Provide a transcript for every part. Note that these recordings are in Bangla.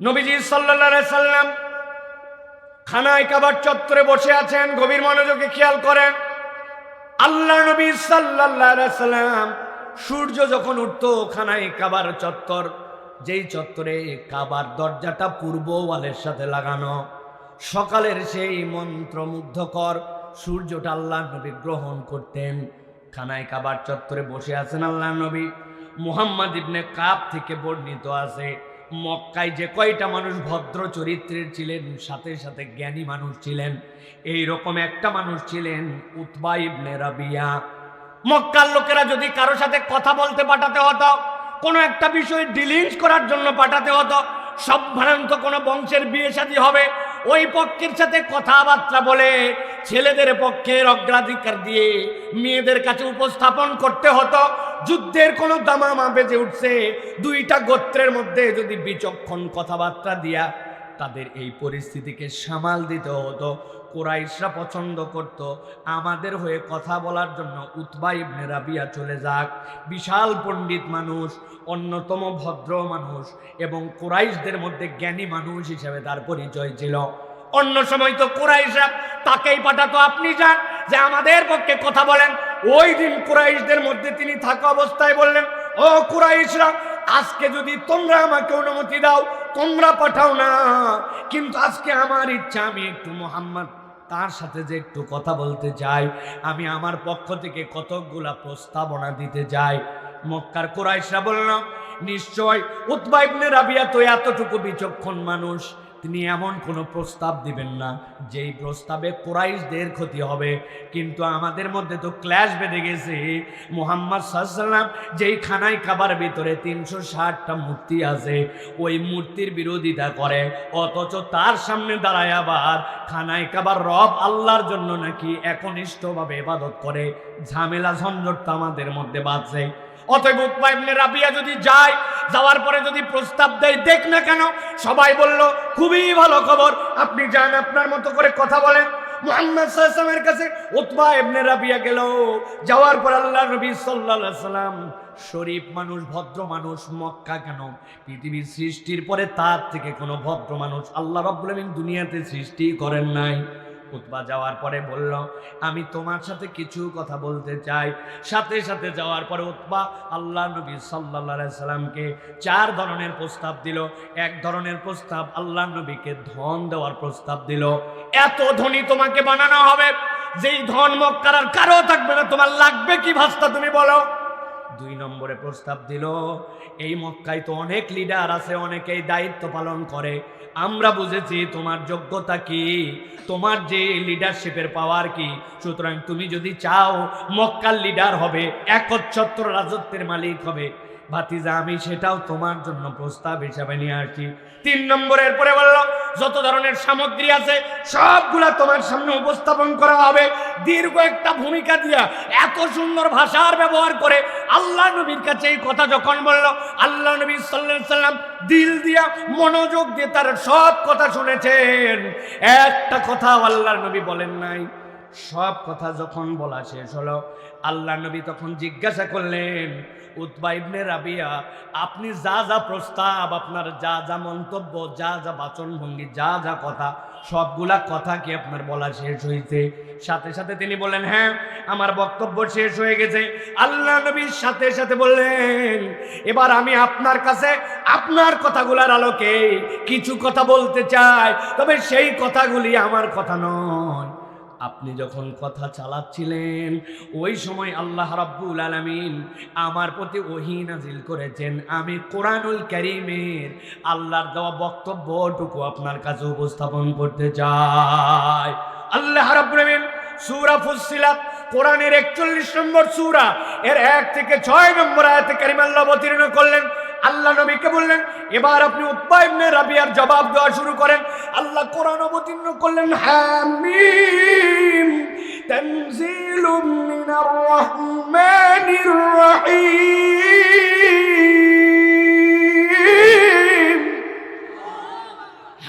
নবীজি সাল্লাল্লাহু আলাইহি সাল্লাম খানায় কাবার চত্বরে বসে আছেন। গভীর মনোযোগে খেয়াল করেন। আল্লাহ নবী সাল্লাল্লাহু আলাইহি সাল্লাম সূর্য যখন উঠতো খানায় কাবার চত্বর, যেই চত্বরে কাবার দরজাটা পূর্ব ওয়ালের সাথে লাগানো, সকালের সেই মন্ত্রমুগ্ধকর সূর্যটা আল্লাহ নবী গ্রহণ করতেন। খানায় কাবার চত্বরে বসে আছেন আল্লাহ নবী। মুহাম্মদ ইবনে কাব থেকে বর্ণিত আছে, মক্কায় যে কয়টা মানুষ ভদ্র চরিত্রের ছিলেন, সাথে সাথে জ্ঞানী মানুষ ছিলেন, এই রকম একটা মানুষ ছিলেন উতবা ইবনে রাবিয়া। মক্কার লোকেরা যদি কারো সাথে কথা বলতে পাঠাতে হতো, কোনো একটা বিষয় ডিলিংস করার জন্য পাঠাতে হতো, সম্ভ্রান্ত কোনো বংশের বিয়ে শাদী হবে, ওই পক্ষের সাথে কথাবার্তা বলে ছেলেদের পক্ষের অগ্রাধিকার দিয়ে মেয়েদের কাছে উপস্থাপন করতে হতো। যুদ্ধের কোনো দামামা বেজে উঠছে, দুইটা গোত্রের মধ্যে যদি বিচক্ষণ কথাবার্তা দিয়া তাদের এই পরিস্থিতিকে সামাল দিতে হতো, কুরাইশরা পছন্দ করত আমাদের হয়ে কথা বলার জন্য উতবা ইবনে রাবিয়া চলে যাক। বিশাল পণ্ডিত মানুষ, অন্যতম ভদ্র মানুষ এবং কুরাইশদের মধ্যে জ্ঞানী মানুষ হিসেবে তার পরিচয় ছিল। অন্য সময় তো কুরাইশরা তাকেই পাঠাতো, আপনি যান যে আমাদের পক্ষে কথা বলেন। ওই দিন কুরাইশদের মধ্যে তিনি থাকা অবস্থায় বললেন, ও কুরাইশরা, আজকে যদি তোমরা আমাকে অনুমতি দাও তোমরা পাঠাও না, কিন্তু আজকে আমার ইচ্ছা, আমি একটু মুহাম্মদ তার সাথে যে একটু কথা বলতে চাই, আমি আমার পক্ষ থেকে কতকগুলা প্রস্তাবনা দিতে চাই। মক্কার কুরাইশরা বলল, নিশ্চয় উতবা ইবনে রাবিয়া তো এতটুকু বিচক্ষণ মানুষ, তিনি এমন কোনো প্রস্তাব দিবেন না যেই প্রস্তাবে কুরাইশদের ক্ষতি হবে। কিন্তু আমাদের মধ্যে তো ক্ল্যাশ বেঁধে গেছে। মুহাম্মদ সাল্লাল্লাহু আলাইহি ওয়াসাল্লাম যেই খানায় কাবার ভিতরে 360টা মূর্তি আছে, ওই মূর্তির বিরোধিতা করে, অথচ তার সামনে দাঁড়ায় আবার খানায় কাবার রব আল্লাহর জন্য নাকি একনিষ্ঠভাবে ইবাদত করে। ঝামেলা ঝঞ্ঝট আমাদের মধ্যে বাঁচছে। অতএব উতবা ইবনে রাবিয়া যদি যায়, যাওয়ার পরে যদি প্রস্তাব দেয়, দেখ না কেন। সবাই বলল, খুবই ভালো খবর, আপনি যান, আপনার মতো করে কথা বলেন। মুহাম্মদ সাল্লাল্লাহু আলাইহি ওয়াসাল্লামের কাছে উতবা ইবনে রাবিয়া গেল। যাওয়ার পর আল্লাহ নবী সাল্লাল্লাহু আলাইহি ওয়াসাল্লাম, শরীফ মানুষ, ভদ্র মানুষ, মক্কা কেন পৃথিবীর সৃষ্টির পরে তার থেকে কোনো ভদ্র মানুষ আল্লাহ রাব্বুল আলামিন দুনিয়াতে সৃষ্টি করেন নাই। উতবা যাওয়ার পরে বলল, আমি তোমার সাথে কিছু কথা বলতে চাই। সাথে সাথে যাওয়ার পরে উতবা আল্লাহ নবী সাল্লাল্লাহু আলাইহি সাল্লামকে 4 ধরনের প্রস্তাব দিল। এক ধরনের প্রস্তাব আল্লাহ নবীকে ধন দেওয়ার প্রস্তাব দিল। এত ধনী তোমাকে বানানো হবে যেই ধন মক্কার আর কারো থাকবে না, তোমার লাগবে কি ভাস্তা তুমি বলো। 2 নম্বরে প্রস্তাব দিল, এই মক্কায় তো অনেক লিডার আছে, অনেকেই দায়িত্ব পালন করে, আমরা বুঝেছি তোমার যোগ্যতা কি, তোমার যে লিডারশিপের পাওয়ার কি, সুতরাং তুমি যদি চাও মক্কার লিডার হবে, একচ্ছত্র রাজত্বের মালিক হবে, ভাতিজা আমি সেটাও তোমার জন্য প্রস্তাব হিসাবে নিয়ে আসি। 3 নম্বরের পরে বলল, যত ধরনের সামগ্রী আছে সবগুলা তোমার সামনে উপস্থাপন করা হবে। দীর্ঘ একটা ভূমিকা দিয়া এত সুন্দর ভাষার ব্যবহার করে আল্লাহ নবীর কাছে এই কথা যখন বলল, আল্লাহ নবী সাল্লাল্লাহু আলাইহি ওয়াসাল্লাম দিল দিয়া মনোযোগ দিয়ে তার সব কথা শুনেছেন। একটা কথা আল্লাহর নবী বলেন নাই। সব কথা যখন বলা শেষ হলো, আল্লাহ নবী তখন জিজ্ঞাসা করলেন, উতবা ইবনে রাবিয়া, আপনি যা যা প্রস্তাব, আপনার যা যা মন্তব্য, যা যা বাচনভঙ্গি, যা যা কথা, সবগুলা কথা কি আপনার বলা শেষ হয়েছে? সাথে সাথে তিনি বললেন, হ্যাঁ আমার বক্তব্য শেষ হয়ে গেছে। আল্লাহ নবীর সাথে সাথে বললেন, এবার আমি আপনার কাছে আপনার কথাগুলার আলোকে কিছু কথা বলতে চাই, তবে সেই কথাগুলি আমার কথা নয়। আপনি যখন কথা চালাচ্ছিলেন ওই সময় আল্লাহ রাব্বুল আলামিন আমার প্রতি ওহী নাজিল করেছেন। আমি কোরআনুল কারীমের আল্লাহর দেওয়া বক্তব্যটুকু আপনার কাছে উপস্থাপন করতে চাই। আল্লাহ রাব্বুল আলামিন সূরা ফুসসিলাত, কোরআনের 41 নম্বর সূরা, এর 1 থেকে 6 নম্বর আয়াতে কারিমা আল্লাহ অবতীর্ণ করলেন। আল্লাহ নবীকে বললেন, এবার আপনি উতবা ইবনে রাবিয়ার জবাব দেওয়া শুরু করেন। আল্লাহ কোরআন অবতীর্ণ করলেন, হামিম তানজিলুম মিনার রাহমানির রহিম।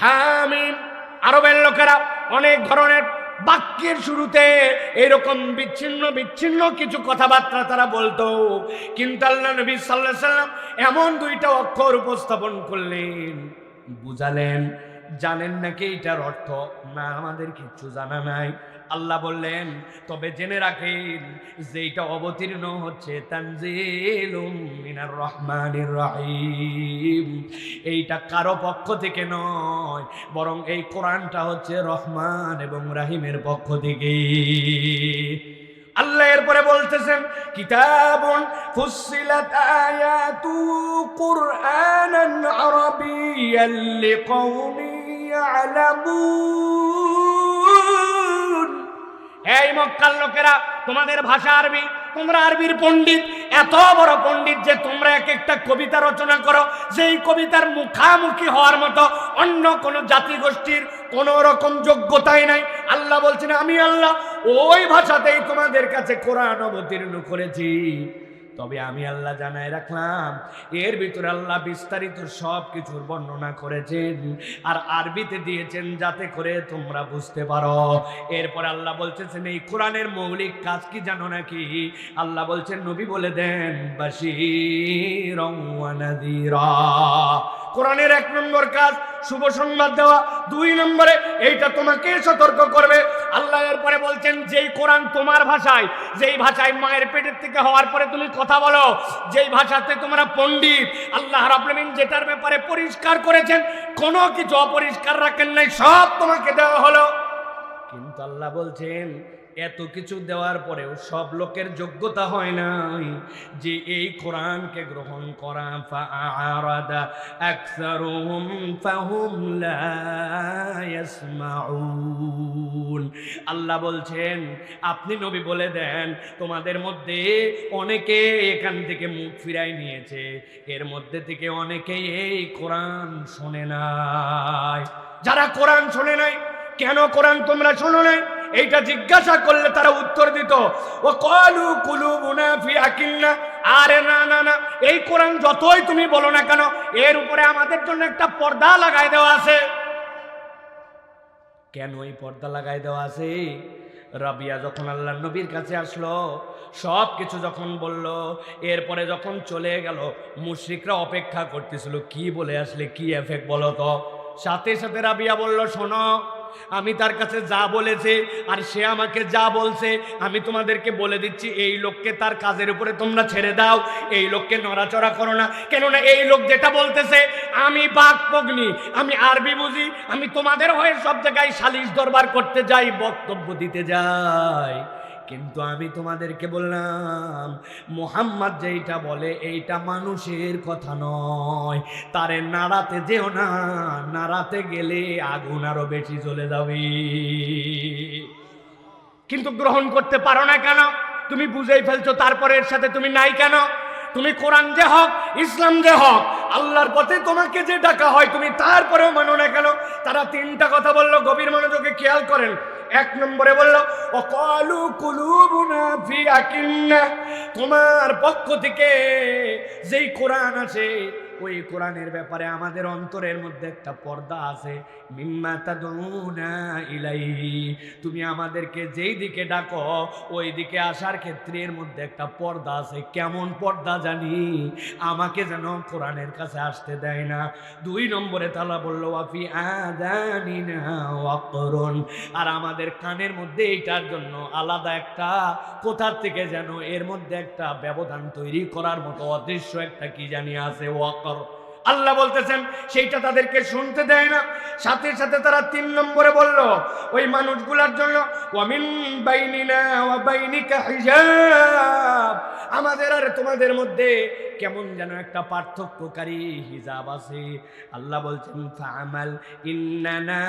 হামিম, আরবের লোকেরা অনেক ধরনের বাক্যের শুরুতে এরকম বিচ্ছিন্ন বিচ্ছিন্ন কিছু কথাবার্তা তারা বলতো, কিন্তু আল্লাহ নবী সাল্লাল্লাহু আলাইহি ওয়াসাল্লাম এমন 2টা অক্ষর উপস্থাপন করলেন বুঝালেন, জানেন নাকি এটার অর্থ? না, আমাদের কিচ্ছু জানা নাই। আল্লাহ বললেন, তবে জেনে রাখেন যে এটা অবতীর্ণ হচ্ছে তানজিলুম মিনার রহমানির রহিম, এইটা কারো পক্ষ থেকে নয়, বরং এই কোরআনটা হচ্ছে রহমান এবং রাহিমের পক্ষ থেকে। আল্লাহ এরপরে বলতেছেন, কিতাবুন ফুসসিলাত আয়াতু কুরআনান আরাবিয়্যান লিকাওমিন ইয়ালামুন। এই মক্কার লোকেরা, তোমাদের ভাষা আরবি, তোমরা আরবির পণ্ডিত, এত বড় পণ্ডিত যে তোমরা এক একটা কবিতা রচনা করো, যেই কবিতার মুখামুখি হওয়ার মতো অন্য কোন জাতিগোষ্ঠীর কোন রকম যোগ্যতাই নাই। আল্লাহ বলছেন, আমি আল্লাহ ওই ভাষাতেই তোমাদের কাছে কোরআন অবতীর্ণ করেছি। তবে আমি আল্লাহ জানাই রাখলাম, এর ভিতরে আল্লাহ বিস্তারিত সব কিছুর বর্ণনা করেছেন আর আরবিতে দিয়েছেন যাতে করে তোমরা বুঝতে পারো। এরপর আল্লাহ বলতেছেন, এই কোরআনের মৌলিক কাজ কি জানো নাকি? আল্লাহ বলছেন, নবী বলে দেন, বাশীরাও ওয়া নাযীরা। কোরআনের 1 নম্বর কাজ শুভ সংবাদ দেওয়া, 2 নম্বরে এইটা তোমাকে সতর্ক করবে। আল্লাহ এরপরে বলছেন, যেই কোরআন তোমার ভাষায়, যেই ভাষায় মায়ের পেটের থেকে হওয়ার পরে তুমি কথা বলো, যেই ভাষাতে তোমরা পণ্ডিত, আল্লাহ রাব্বুল আলামিন যেটার ব্যাপারে পরিষ্কার করেছেন, কোনো কিছু অপরিষ্কার রাখেন নাই, সব তোমাকে দেওয়া হলো। কিন্তু আল্লাহ বলছেন, এত কিছু দেওয়ার পরেও সব লোকের যোগ্যতা হয় নাই যে এই কোরআনকে গ্রহণ করা। ফাআরাদা আকসারুহুম ফাহুম লা ইয়াসমাউন। আল্লাহ বলছেন, আপনি নবী বলে দেন, তোমাদের মধ্যে অনেকে এখান থেকে মুখ ফিরাই নিয়েছে, এর মধ্যে থেকে অনেকেই এই কোরআন শোনে নাই। যারা কোরআন শোনে নাই, কেন কোরআন তোমরা শোনো নাই, এইটা জিজ্ঞাসা করলে তারা উত্তর দিত, ও ক্বালু কুলুবুনা ফি আকিন্না। আরে না না না, এই কোরআন যতই তুমি বলো না কেন, এর উপরে আমাদের জন্য একটা পর্দা লাগাই দেওয়া আছে। কেন এই পর্দা লাগাই দেওয়া আছে? রাবিয়া যখন আল্লাহ নবীর কাছে আসলো, সব কিছু যখন বলল, এরপরে যখন চলে গেল, মুশরিকরা অপেক্ষা করতেছিল কি বলে আসলে, কি এফেক্ট বলো তো। সাথে সাথে রাবিয়া বলল, শোনো, আমি তার কাছে যা বলেছে আর সে আমাকে যা বলছে, আমি তোমাদেরকে বলে দিচ্ছি, এই লোককে তার কাজের উপরে তোমরা ছেড়ে দাও, এই লোককে নড়াচড়া করো না। কেননা এই লোক যেটা বলতেছে, আমি বাকপগ্নি, আমি আরবি বুঝি, আমি তোমাদের হয়ে সব জায়গায় সালিশ দরবার করতে যাই, বক্তব্য দিতে যাই, কিন্তু আমি তোমাদেরকে বললাম, মুহাম্মদ যেইটা বলে এইটা মানুষের কথা নয়, তারে নাড়াতে যেও না, নাড়াতে গেলে আগুন আরো বেশি জ্বলে যাবে। কিন্তু গ্রহণ করতে পারো না কেন? তুমি বুঝেই ফেলছো, তারপরে এর সাথে তুমি নাই কেন? তুমি কোরআন যে হক, ইসলাম যে হক, আল্লাহর পথে তোমাকে যে ডাকা হয়, তুমি তারপরেও মানো না কেন? তারা 3টা কথা বললো, গভীর মনোযোগে খেয়াল করেন। 1 নম্বরে বললো, ওয়াকালু কুলুবুনা ফি আকিন্না, তোমার পক্ষ থেকে যেই কোরআন আছে, ওই কোরআনের ব্যাপারে আমাদের অন্তরের মধ্যে একটা পর্দা আছে। মিম্মা তাদউনা ইলাইহি, তুমি আমাদেরকে যেই দিকে ডাকো ওই দিকে আসার ক্ষেত্রে এর মধ্যে একটা পর্দা আছে। কেমন পর্দা জানি, আমাকে যেন কোরআনের কাছে আসতে দেয় না। 2 নম্বরে তাআলা বলল, ওয়াফি আযানিনা ওয়াকরুন, আর আমাদের কানের মধ্যে এইটার জন্য আলাদা একটা, কোথার থেকে যেন এর মধ্যে একটা ব্যবধান তৈরি করার মতো অদৃশ্য একটা কি জানি আছে, ওয়াকর। আল্লাহ বলতেছেন সেইটা তাদেরকে শুনতে দেয় না। সাথে সাথে তারা 3 নম্বরে বলল, ওই মানুষগুলার জন্য, ওয়ামিন বাইনিনা ওয়া বাইনিকা হিজাব, আমাদের আর তোমাদের মধ্যে কেমন যেন একটা পার্থক্যকারী হিজাব আছে। আল্লাহ বলছেন, ফাআমাল ইন্নানা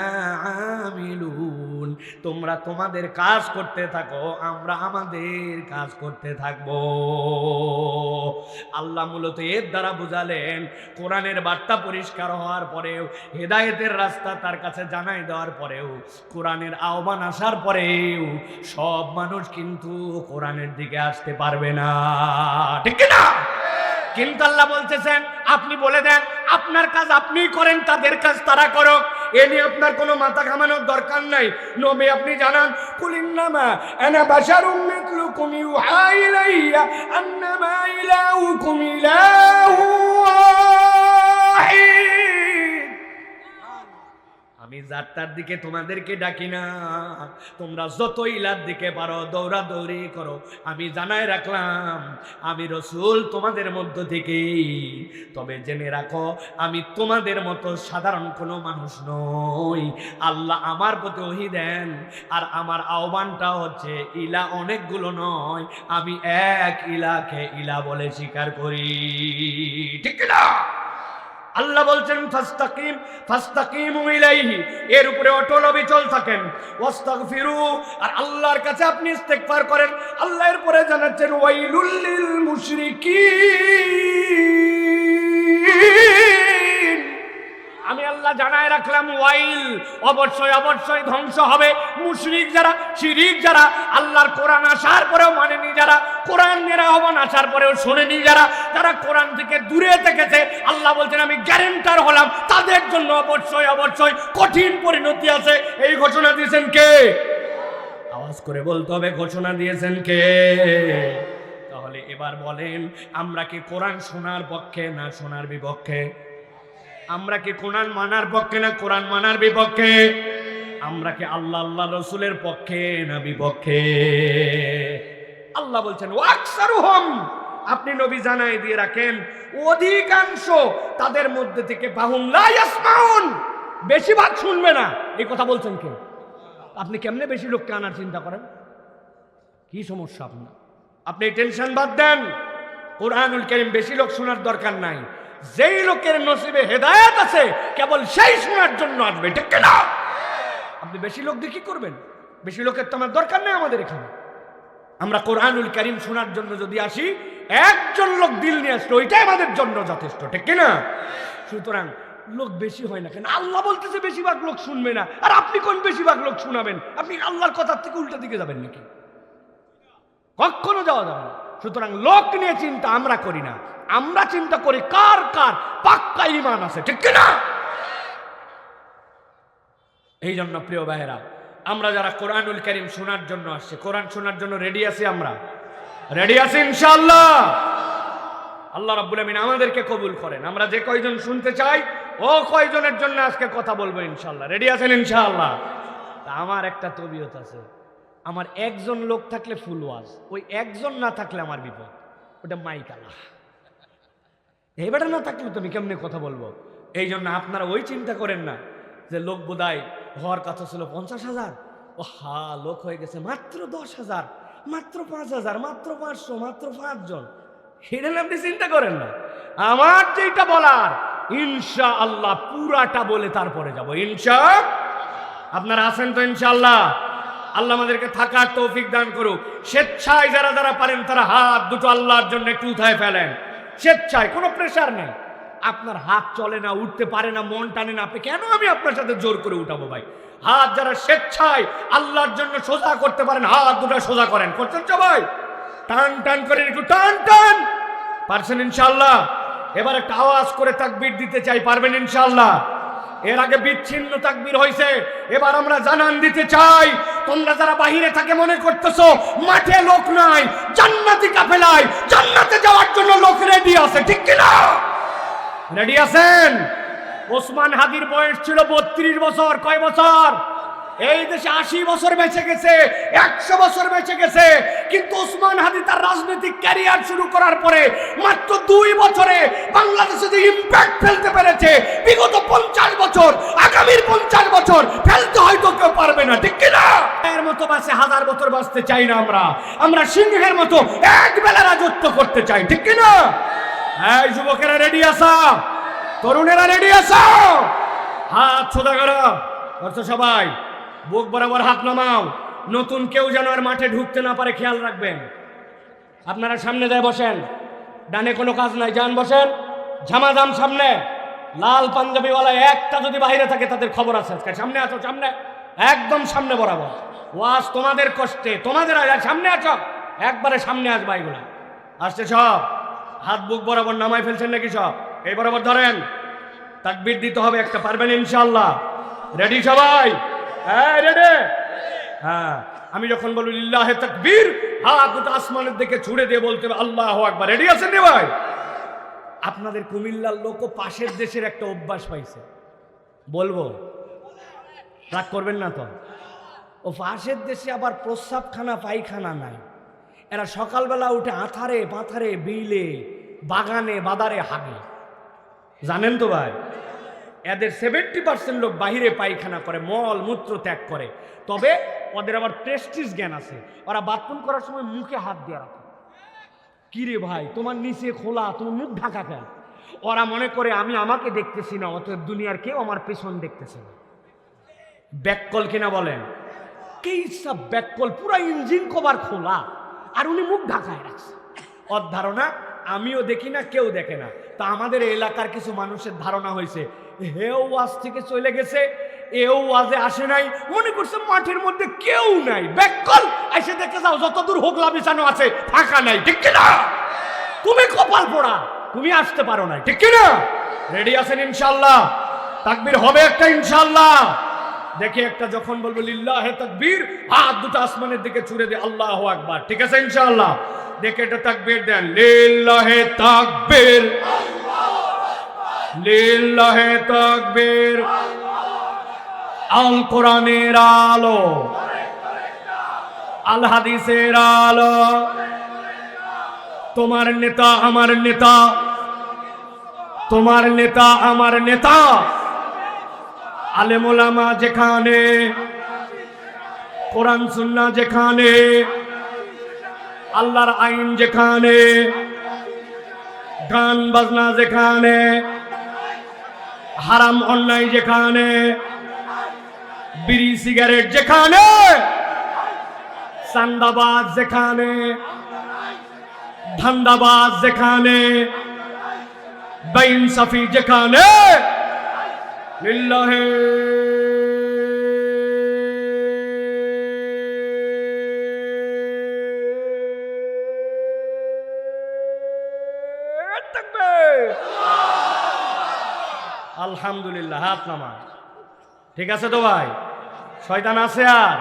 আমিলুন, তোমরা তোমাদের কাজ করতে থাকো, আমরা আমাদের কাজ করতে থাকবো। আল্লাহ মূলত এর দ্বারা বুঝালেন, কোরআনের বার্তা পরিষ্কার হওয়ার পরেও, হেদায়েতের রাস্তা তার কাছে জানাই দেওয়ার পরেও, কোরআনের আহ্বান আসার পরেও সব মানুষ কিন্তু কোরআনের দিকে আসতে পারবে না, ঠিক না? কিন্তু আল্লাহ বলতেছেন, আপনি বলে দেন, আপনার কাজ আপনিই করেন, তাদের কাজ তারা করুক, এ নিয়ে আপনার কোনো মাথা ঘামানোর দরকার নাই। নবী আপনি জানান, কুল ইন্নামা আনা বাশারুম মিথলুকুম ইউহা ইলাইয়া আন্নামা ইলাহুকুম ইলাহু ওয়াহিদ। আমি যাত্রার দিকে তোমাদেরকে ডাকি না, তোমরা যত ইলার দিকে পারো দৌড়াদৌড়ি করো। আমি জানাই রাখলাম আমি রসুল তোমাদের মধ্য থেকে। তবে জেনে রাখো আমি তোমাদের মতো সাধারণ কোনো মানুষ নই। আল্লাহ আমার প্রতি ওহী দেন, আর আমার আহ্বানটা হচ্ছে ইলা অনেকগুলো নয়, আমি এক ইলাকে ইলা বলে স্বীকার করি। ঠিক না? আল্লাহ বলছেন ফাস্তাকিম ফাস্তাকিমু ইলাইহি, এর উপরে অটল অবিচল থাকেন। ওয়াস্তাগফিরু, আর আল্লাহর কাছে আপনি ইস্তেগফার করেন। আল্লাহ এর পরে জানাচ্ছেন ওয়াইলুল লিল মুশরিকিন, আমি আল্লাহ জানায় রাখলাম ওয়াইল, অবশ্যই অবশ্যই ধ্বংস হবে মুশরিক যারা, শিরিক যারা, আল্লাহর কোরআন আসার পরেও মানেনি যারা, কোরআনের আহ্বান আসার পরেও শোনেনি যারা, যারা কোরআন থেকে দূরে থেকেছে, আল্লাহ বলছেন আমি গ্যারান্টার হলাম তাদের জন্য অবশ্যই অবশ্যই কঠিন পরিণতি আছে। এই ঘোষণা দিয়েছেন কে? আওয়াজ করে বলতে হবে, ঘোষণা দিয়েছেন কে? তাহলে এবার বলেন, আমরা কি কোরআন শোনার পক্ষে না শোনার বিপক্ষে? আমরা কি কোরআন মানার পক্ষে না কোরআন মানার বিপক্ষে? আমরা কি আল্লাহ আল্লাহ রসুলের পক্ষে না বিপক্ষে? আল্লাহ বলছেন ওয়াকসারুহুম, আপনি নবী জানাই দিয়ে রাখেন অধিকাংশ তাদের মধ্যে থেকে বাহুম লা ইয়াসমাউন, বেশিরভাগ শুনবে না। এই কথা বলছেন কে? আপনি কেমনে বেশি লোককে আনার চিন্তা করেন? কি সমস্যা আপনার? আপনি টেনশন বাদ দেন, কোরআনুল কারীম বেশি লোক শোনার দরকার নাই। যেই লোকের নসিবে হেদায়েত আছে কেবল সেই শোনার জন্য আসবে। ঠিক না? আপনি বেশি লোক দিয়ে কি করবেন? বেশি লোকের তো আমার দরকার নেই আমাদের এখানে। আমরা কোরআনুল কারীম শোনার জন্য যদি আসি, একজন লোক দিল নিয়ে আসলো, ওইটাই আমাদের জন্য যথেষ্ট। ঠিক না? সুতরাং লোক বেশি হয় না কেন? আল্লাহ বলতেছে বেশিরভাগ লোক শুনবে না, আর আপনি কোন বেশিরভাগ লোক শোনাবেন? আপনি আল্লাহর কথার থেকে উল্টা দিকে যাবেন নাকি? কখনো যাওয়া যাবে না। সুতরাং লোক নিয়ে চিন্তা আমরা করি না, আমরা চিন্তা করি কার কার পাক্কা ঈমান আছে। ঠিক না? এই জন্য প্রিয় ভাইয়েরা, আমরা যারা কোরআনুল কারীম শোনার জন্য আসছে, কোরআন শোনার জন্য রেডি আছি, আমরা রেডি আছি ইনশাআল্লাহ। আল্লাহ রাব্বুল আমিন আমাদেরকে কবুল করেন। আমরা যে কয়জন শুনতে চাই ও কয়জনের জন্য আজকে কথা বলবো ইনশাআল্লাহ। রেডি আছেন ইনশাআল্লাহ? আমার একটা তবিয়ত আছে, আমার একজন লোক থাকলে ফুল ওয়াজ, ওই একজন না থাকলে আমার বিপদ, ওটা মাইকালা। এবারে না থাকলে তুমি কেমনে কথা বলবো? এই জন্য আপনারা ওই চিন্তা করেন না যে লোক বোধহয় হওয়ার কথা ছিল 50,000, ও হা লোক হয়ে গেছে মাত্র 10,000, মাত্র 5,000, মাত্র 500, মাত্র 5 জন। সেটা আপনি চিন্তা করেন না। আমার যেটা বলার ইনশাআল্লাহ পুরাটা বলে তারপরে যাব ইনশাআল্লাহ। আপনারা আছেন তো ইনশাআল্লাহ? আল্লাহ আমাদেরকে থাকার তৌফিক দান করুক। স্বেচ্ছায় যারা যারা পারেন তারা হাত দুটো আল্লাহর জন্য একটু উঠায় ফেলেন, স্বেচ্ছায়, কোনো প্রেশার নেই। আপনার হাত চলে না, উঠতে পারে না, মন টানে না, আপনি কেন আমি আপনার সাথে জোর করে উঠাবো ভাই? হাত যারা স্বেচ্ছায় আল্লাহর জন্য সোজা করতে পারেন, হাত দুটো সোজা করেন। করছেন সবাই? টান টান করেন, একটু টান টান। পারছেন ইনশাআল্লাহ? এবার একটা আওয়াজ করে তাকবীর দিতে চাই, পারবেন ইনশাআল্লাহ? এর আগে বিচ্ছিন্ন তাকবীর হয়েছে, এবার আমরা জানান দিতে চাই। তোমরা যারা বাহিরে থাকে মনে করতেছো মাঠে লোক নাই, জান্নাতি কাফেলায় জান্নাতে যাওয়ার জন্য লোক রেডি আছে। ঠিক কি না? রেডি আছেন? ওসমান হাদির বয়স ছিল 32 বছর। কয় বছর? এই দেশে 80 বছর বেঁচে গেছে, 100 বছর বেঁচে গেছে। কিন্তু ওসমান হাদি তার রাজনৈতিক ক্যারিয়ার শুরু করার পরে মাত্র 2 বছরে বাংলাদেশে যে ইম্প্যাক্ট ফেলতে পেরেছে, বিগত 50 বছর, আগামীর 50 বছর ফেলতে হয়তো কেউ পারবে না। ঠিক কিনা? এর মতো বাসে 1000 বছর বাঁচতে চাই না আমরা। আমরা সিংহের মতো এক বেলা রাজত্ব করতে চাই। ঠিক কিনা? এই যুবকেরা রেডি আছো? তরুণেরা রেডি আছো? হাত সোজা করো। করছো সবাই? বুক বরাবর হাত নামাও। নতুন কেউ যেন আর মাঠে ঢুকতে না পারে খেয়াল রাখবেন। আপনারা সামনে যায় বসেন, ডানে কোনো কাজ নাই, যান বসেন। ঝামাঝাম সামনে, লাল পাঞ্জাবিওয়ালা একটা যদি বাইরে থাকে তাদের খবর আছে আজকে। সামনে আছো, সামনে, একদম সামনে বরাবর। ওয়াজ তোমাদের কষ্টে, তোমাদের সামনে আছো, একবারে সামনে আসবা। এগুলা আসছে সব। হাত বুক বরাবর নামাই ফেলছেন নাকি সব? এই বরাবর ধরেন, তাকবীর দিতে হবে একটা। পারবেন ইনশাআল্লাহ? রেডি সবাই? হ্যাঁ রেডি? হ্যাঁ, আমি যখন বলি লিল্লাহে তাকবীর, হাত দুটো আসমানের দিকে ছুড়ে দিয়ে বলতে হবে আল্লাহু আকবার। রেডি আছেন রে ভাই? আপনাদের কুমিল্লার লোকও পাশের দেশের একটা অভ্যাস পাইছে, বলবো রাগ করবেন না তো। ও পাশের দেশে আবার প্রস্রাবখানা পায়খানা নাই, এরা সকালবেলা উঠে আথারে পাথারে বিলে বাগানে বাদারে হাগে, জানেন তো ভাই? এদের 70% লোক বাহিরে পায়খানা করে, মল মূত্র ত্যাগ করে। তবে ওদের আবার প্রেস্টিজ জ্ঞান আছে, ওরা বাথরুম করার সময় মুখে হাত দিয়ে রাখে। কি রে ভাই, তোমার নিচে খোলা, তুমি মুখ ঢাকা কেন? ওরা মনে করে আমি আমাকে দেখতেছি না, অতএব দুনিয়ার কেউ আমার পেছন দেখতেছে না। ব্যাককল কিনা বলেন? কি সব ব্যাককল, পুরা ইঞ্জিন কভার খোলা আর উনি মুখ ঢাকায় রাখছে। ওর ধারণা আমিও দেখি না, কেউ দেখে না। তা আমাদের এলাকার কিছু মানুষের ধারণা হয়েছে হেও ওয়াজ থেকে চলে গেছে, এও ওয়াজে আসে নাই, মনে করছে মাঠের মধ্যে কেউ নাই। ব্যাককল, এসে দেখে যাও যতদূর হোগলা বিছানো আছে ফাঁকা নাই, ঠিক কিনা? তুমি কপাল পোড়া, তুমি আসতে পারো না, ঠিক কিনা? রেডি আছেন ইনশাআল্লাহ? তাকবীর হবে একটা ইনশাআল্লাহ। দেখে একটা যখন বলবো লিল্লাহে তাকবীর, হাত দুটো আসমানের দিকে ছুড়ে দে আল্লাহু আকবার, ঠিক আছে ইনশাআল্লাহ? দেখে এটা তাকবীর দেন, লিল্লাহে তাকবীর, লিল্লাহে তাকবীর। আল কোরআনের আলো, আল হাদিসের আলো, তোমার নেতা আমার নেতা, তোমার নেতা আমার নেতা। আলেম ওলামা যেখানে, কোরআন সুন্নাহ যেখানে, আল্লাহর আইন যেখানে, গান বাজনা যেখানে, হারাম অন্যায় যেখানে, বিড়ি সিগারেট যেখানে, চান্দাবাজ যেখানে, ধান্দাবাজ যেখানে, বেইনসাফি যেখানে, লিল্লাহে তাকবীর। আলহামদুলিল্লাহ, হাত নামা। ঠিক আছে তো ভাই? শয়তান আছে আর?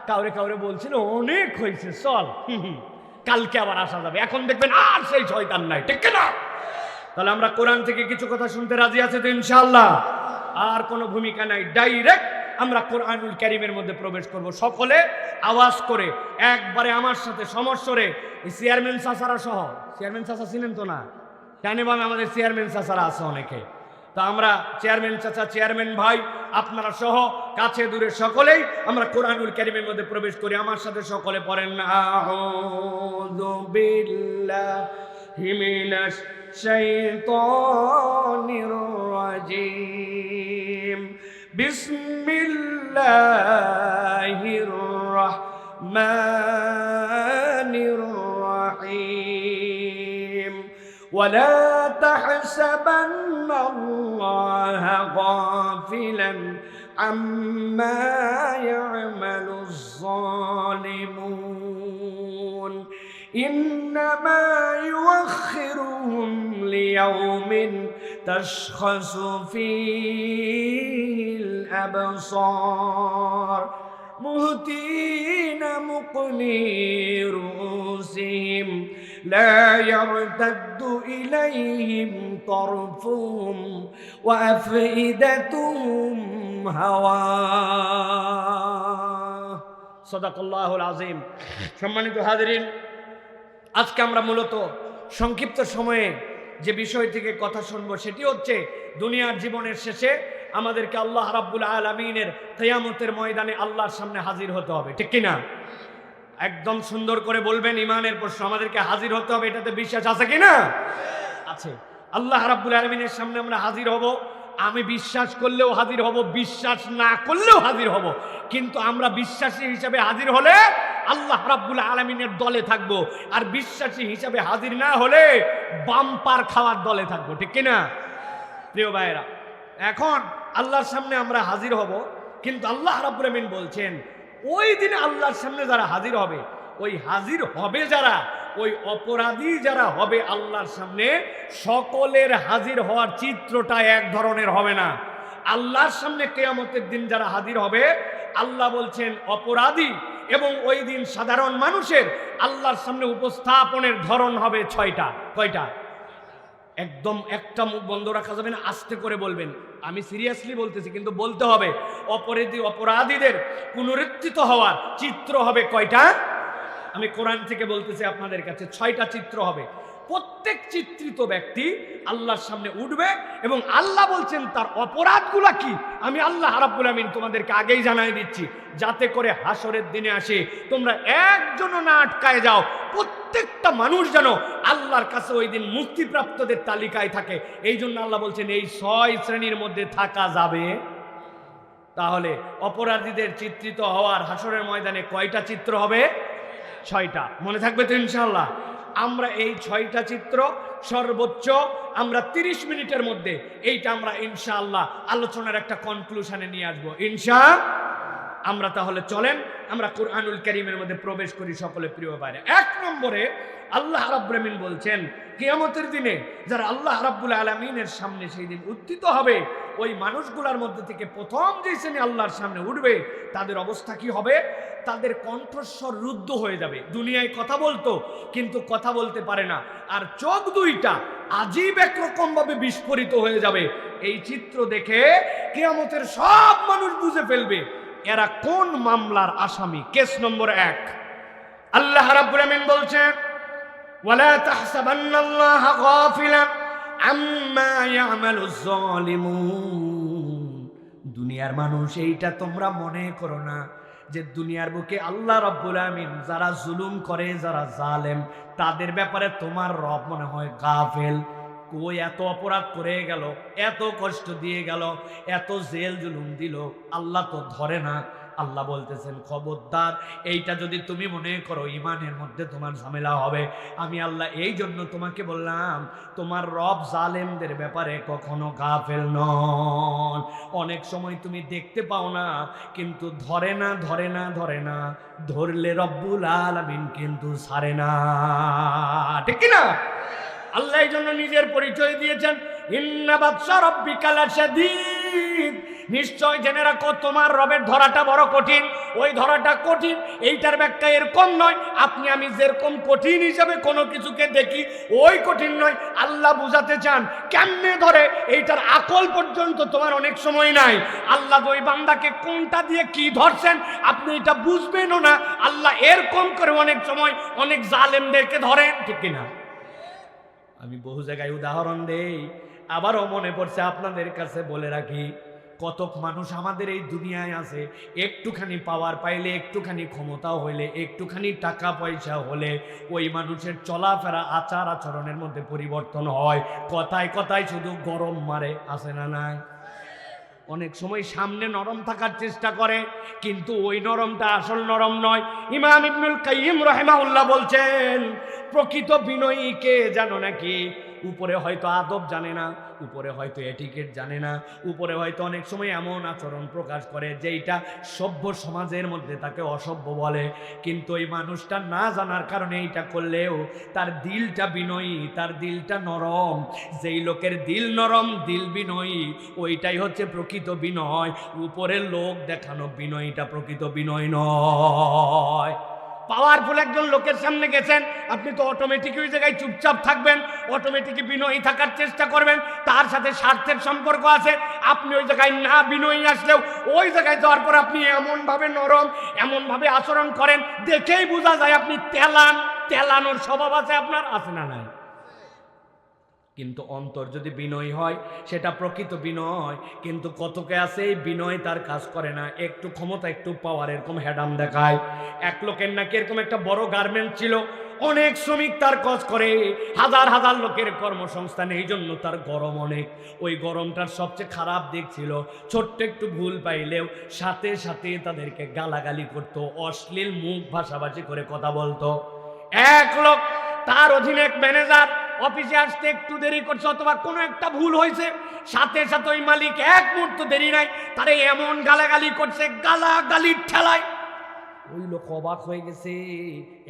কাউরে কাউরে বলছিল অনেক হয়েছে, চল কালকে আবার আসা যাবে, এখন দেখবেন আর সেই শয়তান নাই, ঠিক কিনা? তাহলে আমরা কোরআন থেকে কিছু কথা শুনতে রাজি আছে তো ইনশাআল্লাহ? আর কোনো ভূমিকা নাই, ডাইরেক্ট আমরা কোরআনুল কারীমের মধ্যে প্রবেশ করব। সকলে আওয়াজ করে একবারে আমার সাথে সমস্বরে, চেয়ারম্যান চাচারা সহ, চেয়ারম্যান চাচা ছিলেন তো না? কেন বাবা আমাদের চেয়ারম্যান চাচারা আছে অনেকে, তা আমরা চেয়ারম্যান চাচা, চেয়ারম্যান ভাই, আপনারা সহ কাছে দূরে সকলেই আমরা কোরআনুল কারীমের মধ্যে প্রবেশ করি। আমার সাথে সকলে পড়েন, আউযু বিল্লাহি মিনাশ শাইতানির রাজিম, বিসমিল্লাহির রাহমানির রাহিম। ولا تحسبن الله غافلا عما يعمل الظالمون إنما يؤخرهم ليوم تشخص فيه الأبصار مهطعين مقنعي رؤوسهم لا يرتد إليهم طرفهم وأفئدتهم هواء। সাদাকাল্লাহুল আযীম। সম্মানিত হাজিরিন, আজকে আমরা মূলত সংক্ষিপ্ত সময়ে যে বিষয় থেকে কথা শুনবো সেটি হচ্ছে দুনিয়ার জীবনের শেষে আমাদেরকে আল্লাহ রাব্বুল আলামিনের কিয়ামতের ময়দানে আল্লাহর সামনে হাজির হতে হবে, ঠিক কিনা? একদম সুন্দর করে বলবেন, ইমানের প্রশ্ন, আমাদেরকে হাজির হতে হবে, এটাতে বিশ্বাস আছে কিনা? আছে। আল্লাহ রাব্বুল আলামিনের সামনে আমরা হাজির হব। আমি বিশ্বাস করলেও হাজির হব, বিশ্বাস না করলেও হাজির হব, কিন্তু আমরা বিশ্বাসী হিসাবে হাজির হলে আল্লাহ রাব্বুল আলামিনের দলে থাকব, আর বিশ্বাসী হিসাবে হাজির না হলে বাম্পার খাওয়ার দলে থাকবো, ঠিক কিনা? প্রিয় ভাইয়েরা, এখন আল্লাহর সামনে আমরা হাজির হব, কিন্তু আল্লাহ রাব্বুল আলামিন বলছেন ওই দিনে আল্লাহর সামনে যারা হাজির হবে, ওই হাজির হবে যারা, ওই অপরাধী যারা হবে আল্লাহর সামনে, সকলের হাজির হওয়ার চিত্রটা এক ধরনের হবে না। আল্লাহর সামনে কিয়ামতের দিন যারা হাজির হবে, আল্লাহ বলছেন অপরাধী এবং ওই দিন সাধারণ মানুষের আল্লাহর সামনে উপস্থাপনের ধরন হবে 6টা। কয়টা? একদম একটা মুখ বন্ধ রাখা যাবে না, আস্তে করে বলবেন। আমি সিরিয়াসলি বলতেছি, কিন্তু বলতে হবে। অপরাধীদের পুনরুত্থিত হওয়ার চিত্র হবে কয়টা? আমি কোরআন থেকে বলতেছি আপনাদের কাছে, 6টা চিত্র হবে। প্রত্যেক চিত্রিত ব্যক্তি আল্লাহর সামনে উঠবে এবং আল্লাহ বলছেন তার অপরাধগুলা কি। আমি আল্লাহ রাব্বুল আমিন তোমাদেরকে আগেই জানাই দিচ্ছি, যাতে করে হাসরের দিনে আসে তোমরা একজনও না আটকায় যাও, প্রত্যেকটা মানুষ যেন আল্লাহর কাছে ওই দিন মুক্তিপ্রাপ্তদের তালিকায় থাকে। এই জন্য আল্লাহ বলছেন এই 6 শ্রেণীর মধ্যে থাকা যাবে। তাহলে অপরাধীদের চিত্রিত হওয়ার হাসরের ময়দানে কয়টা চিত্র হবে? 6টা। মনে থাকবে তো ইনশাআল্লাহ? আমরা এই 6টা চিত্র সর্বোচ্চ আমরা 30 মিনিটের মধ্যে এইটা আমরা ইনশাআল্লাহ আলোচনার একটা কনক্লুশনে নিয়ে আসবো আমরা তাহলে চলেন আমরা কুরআনুল কারীমের মধ্যে প্রবেশ করি সকলে প্রিয় ভাইরা। 1 নম্বরে আল্লাহ রাব্বুল আমিন বলছেন কিয়ামতের দিনে যারা আল্লাহ রাব্বুল আলামিনের সামনে সেই দিন উত্থিত হবে, ওই মানুষগুলোর মধ্যে থেকে প্রথম যে শ্রেণী আল্লাহর সামনে উঠবে তাদের অবস্থা কি হবে? তাদের কণ্ঠস্বর রুদ্ধ হয়ে যাবে। দুনিয়ায় কথা বলতো কিন্তু কথা বলতে পারে না, আর চোখ দুইটা আজীব একরকম ভাবে বিস্ফোরিত হয়ে যাবে। এই চিত্র দেখে কিয়ামতের সব মানুষ বুঝে ফেলবে এরা কোন মামলার আসামি। কেস নম্বর 1, আল্লাহ রাব্বুল আমিন বলছেন ওয়ালা তাহসাবান্নাল্লাহা গাফিলান আম্মা ইয়ামালুজ জালিমুন। দুনিয়ার মানুষ এইটা তোমরা মনে করো না যে দুনিয়ার বুকে আল্লাহ রাব্বুল আমিন যারা জুলুম করে, যারা জালেম, তাদের ব্যাপারে তোমার রব মনে হয় গাফেল। কই এত অপরাধ করে গেল, এত কষ্ট দিয়ে গেল, এত জেল জুলুম দিল, আল্লাহ তো ধরে না। আল্লাহ বলতেছেন খবরদার, এইটা যদি তুমি মনে করো ইমানের মধ্যে তোমার ঝামেলা হবে। আমি আল্লাহ এই জন্য তোমাকে বললাম তোমার রব জালেমদের ব্যাপারে কখনো গাফেল নন। অনেক সময় তুমি দেখতে পাও না কিন্তু ধরে না, ধরলে রব্বুল আলামিন কিন্তু ছাড়ে না, ঠিক কি না? আল্লাহ এই জন্য নিজের পরিচয় দিয়েছেন ইন্না বাতশা রাব্বিকা লাশাদীদ। নিশ্চয় জেনে রাখো তোমার রবের ধরাটা বড় কঠিন। ওই ধরাটা কঠিন এইটার ব্যাখ্যা এরকম নয় আপনি আমি যেরকম কঠিন হিসাবে কোনো কিছুকে দেখি ওই কঠিন নয়। আল্লাহ বুঝাতে চান কেমনে ধরে এইটার আকল পর্যন্ত তোমার অনেক সময় নাই। আল্লাহ ওই বান্দাকে কোনটা দিয়ে কি ধরছেন আপনি এটা বুঝবেনও না। আল্লাহ এরকম করে অনেক সময় অনেক জালেমদেরকে ধরেন, ঠিক কিনা? আমি বহু জায়গায় উদাহরণ দেই, আবারও মনে পড়ছে আপনাদের কাছে বলে রাখি। কতক মানুষ আমাদের এই দুনিয়ায় আছে, একটুখানি পাওয়ার পাইলে, একটুখানি ক্ষমতা হইলে, একটুখানি টাকা পয়সা হলে ওই মানুষের চলাফেরা আচার আচরণের মধ্যে পরিবর্তন হয়। কথায় কথায় শুধু গরম মারে, আছে না নাই? অনেক সময় সামনে নরম থাকার চেষ্টা করে কিন্তু ওই নরমটা আসল নরম নয়। ইমাম ইবনুল কাইয়িম রাহিমাহুল্লাহ বলছেন প্রকৃত বিনয়ী কে জানো নাকি? উপরে হয়তো আদব জানে না, উপরে হয়তো এটিকেট জানে না, উপরে হয়তো অনেক সময় এমন আচরণ প্রকাশ করে যেইটা সভ্য সমাজের মধ্যে তাকে অসভ্য বলে, কিন্তু ওই মানুষটা না জানার কারণে এইটা করলেও তার দিলটা বিনয়ী, তার দিলটা নরম। যেই লোকের দিল নরম, দিল বিনয়ী, ওইটাই হচ্ছে প্রকৃত বিনয়। উপরের লোক দেখানো বিনয়ীটা প্রকৃত বিনয় নয়। পাওয়ারফুল একজন লোকের সামনে গেছেন, আপনি তো অটোমেটিক ওই জায়গায় চুপচাপ থাকবেন, অটোমেটিক বিনয়ী থাকার চেষ্টা করবেন। তার সাথে স্বার্থের সম্পর্ক আছে, আপনি ওই জায়গায় না বিনয়ী আসলেও ওই জায়গায় যাওয়ার পর আপনি এমনভাবে নরম, এমনভাবে আচরণ করেন দেখেই বোঝা যায় আপনি তেলানোর স্বভাব আছে আপনার, আছে না নাই? কিন্তু অন্তর যদি বিনয় হয় সেটা প্রকৃত বিনয়। কিন্তু কতকে আছে এই বিনয় তার কাজ করে না, একটু ক্ষমতা একটু পাওয়ার এরকম হ্যাডাম দেখায়। এক লোকের নাকি এরকম একটা বড় গার্মেন্ট ছিল, অনেক শ্রমিক তার কাজ করে, হাজার হাজার লোকের কর্মসংস্থান, এই জন্য তার গরম অনেক। ওই গরমটার সবচেয়ে খারাপ দিক ছিল ছোট্ট একটু ভুল পাইলেও সাথে সাথে তাদেরকে গালাগালি করতো, অশ্লীল মুখ ভাষাভাষি করে কথা বলতো। এক লোক তার অধীনে এক ম্যানেজার অফিসে আসতে একটু দেরি করছে অথবা কোনো একটা ভুল হয়েছে, সাথে সাথে ওই মালিক এক মুহূর্ত দেরি নাই তারে এমন গালাগালি করছে, গালাগালির ঠেলায় ওই লোক অবাক হয়ে গেছে,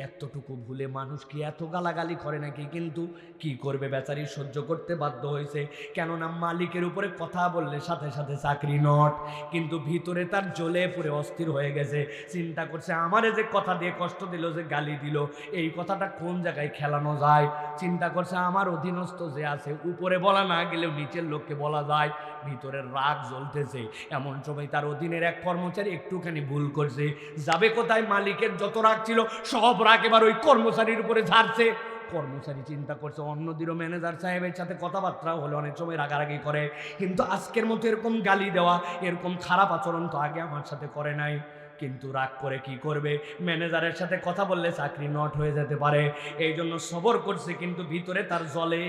এতটুকু ভুলে মানুষ কি এত গালাগালি করে নাকি? কিন্তু কি করবে, বেচারি সহ্য করতে বাধ্য হয়েছে। কেননা মালিকের উপরে কথা বললে সাথে সাথে চাকরি নট, কিন্তু ভিতরে তার জ্বলে পুরে অস্থির হয়ে গেছে। চিন্তা করছে আমারে যে কথা দিয়ে কষ্ট দিল, যে গালি দিল, এই কথাটা কোন জায়গায় খেলানো যায়। চিন্তা করছে আমার অধীনস্থ যে আছে, উপরে বলা না গেলেও নিচের লোককে বলা যায়। ভিতরের রাগ জ্বলতেছে। এমন সময় তার অধীনের এক কর্মচারী একটুখানি ভুল করছে, যাবে কোথায়, মালিকের যত রাগ ছিল সব রাগ এবার ওই কর্মচারীর উপরে ঝাড়ছে। কর্মচারী চিন্তা করছে অন্যদিনও ম্যানেজার সাহেবের সাথে কথাবার্তা হলে অনেক সময় রাগারাগি করে, কিন্তু আজকের মতো এরকম গালি দেওয়া, এরকম খারাপ আচরণ তো আগে আমার সাথে করে নাই। কিন্তু রাগ করে কি করবে, ম্যানেজারের সাথে কথা বললে চাকরি নট হয়ে যেতে পারে। এই জন্য সবর করছে, কিন্তু ভিতরে তার জলে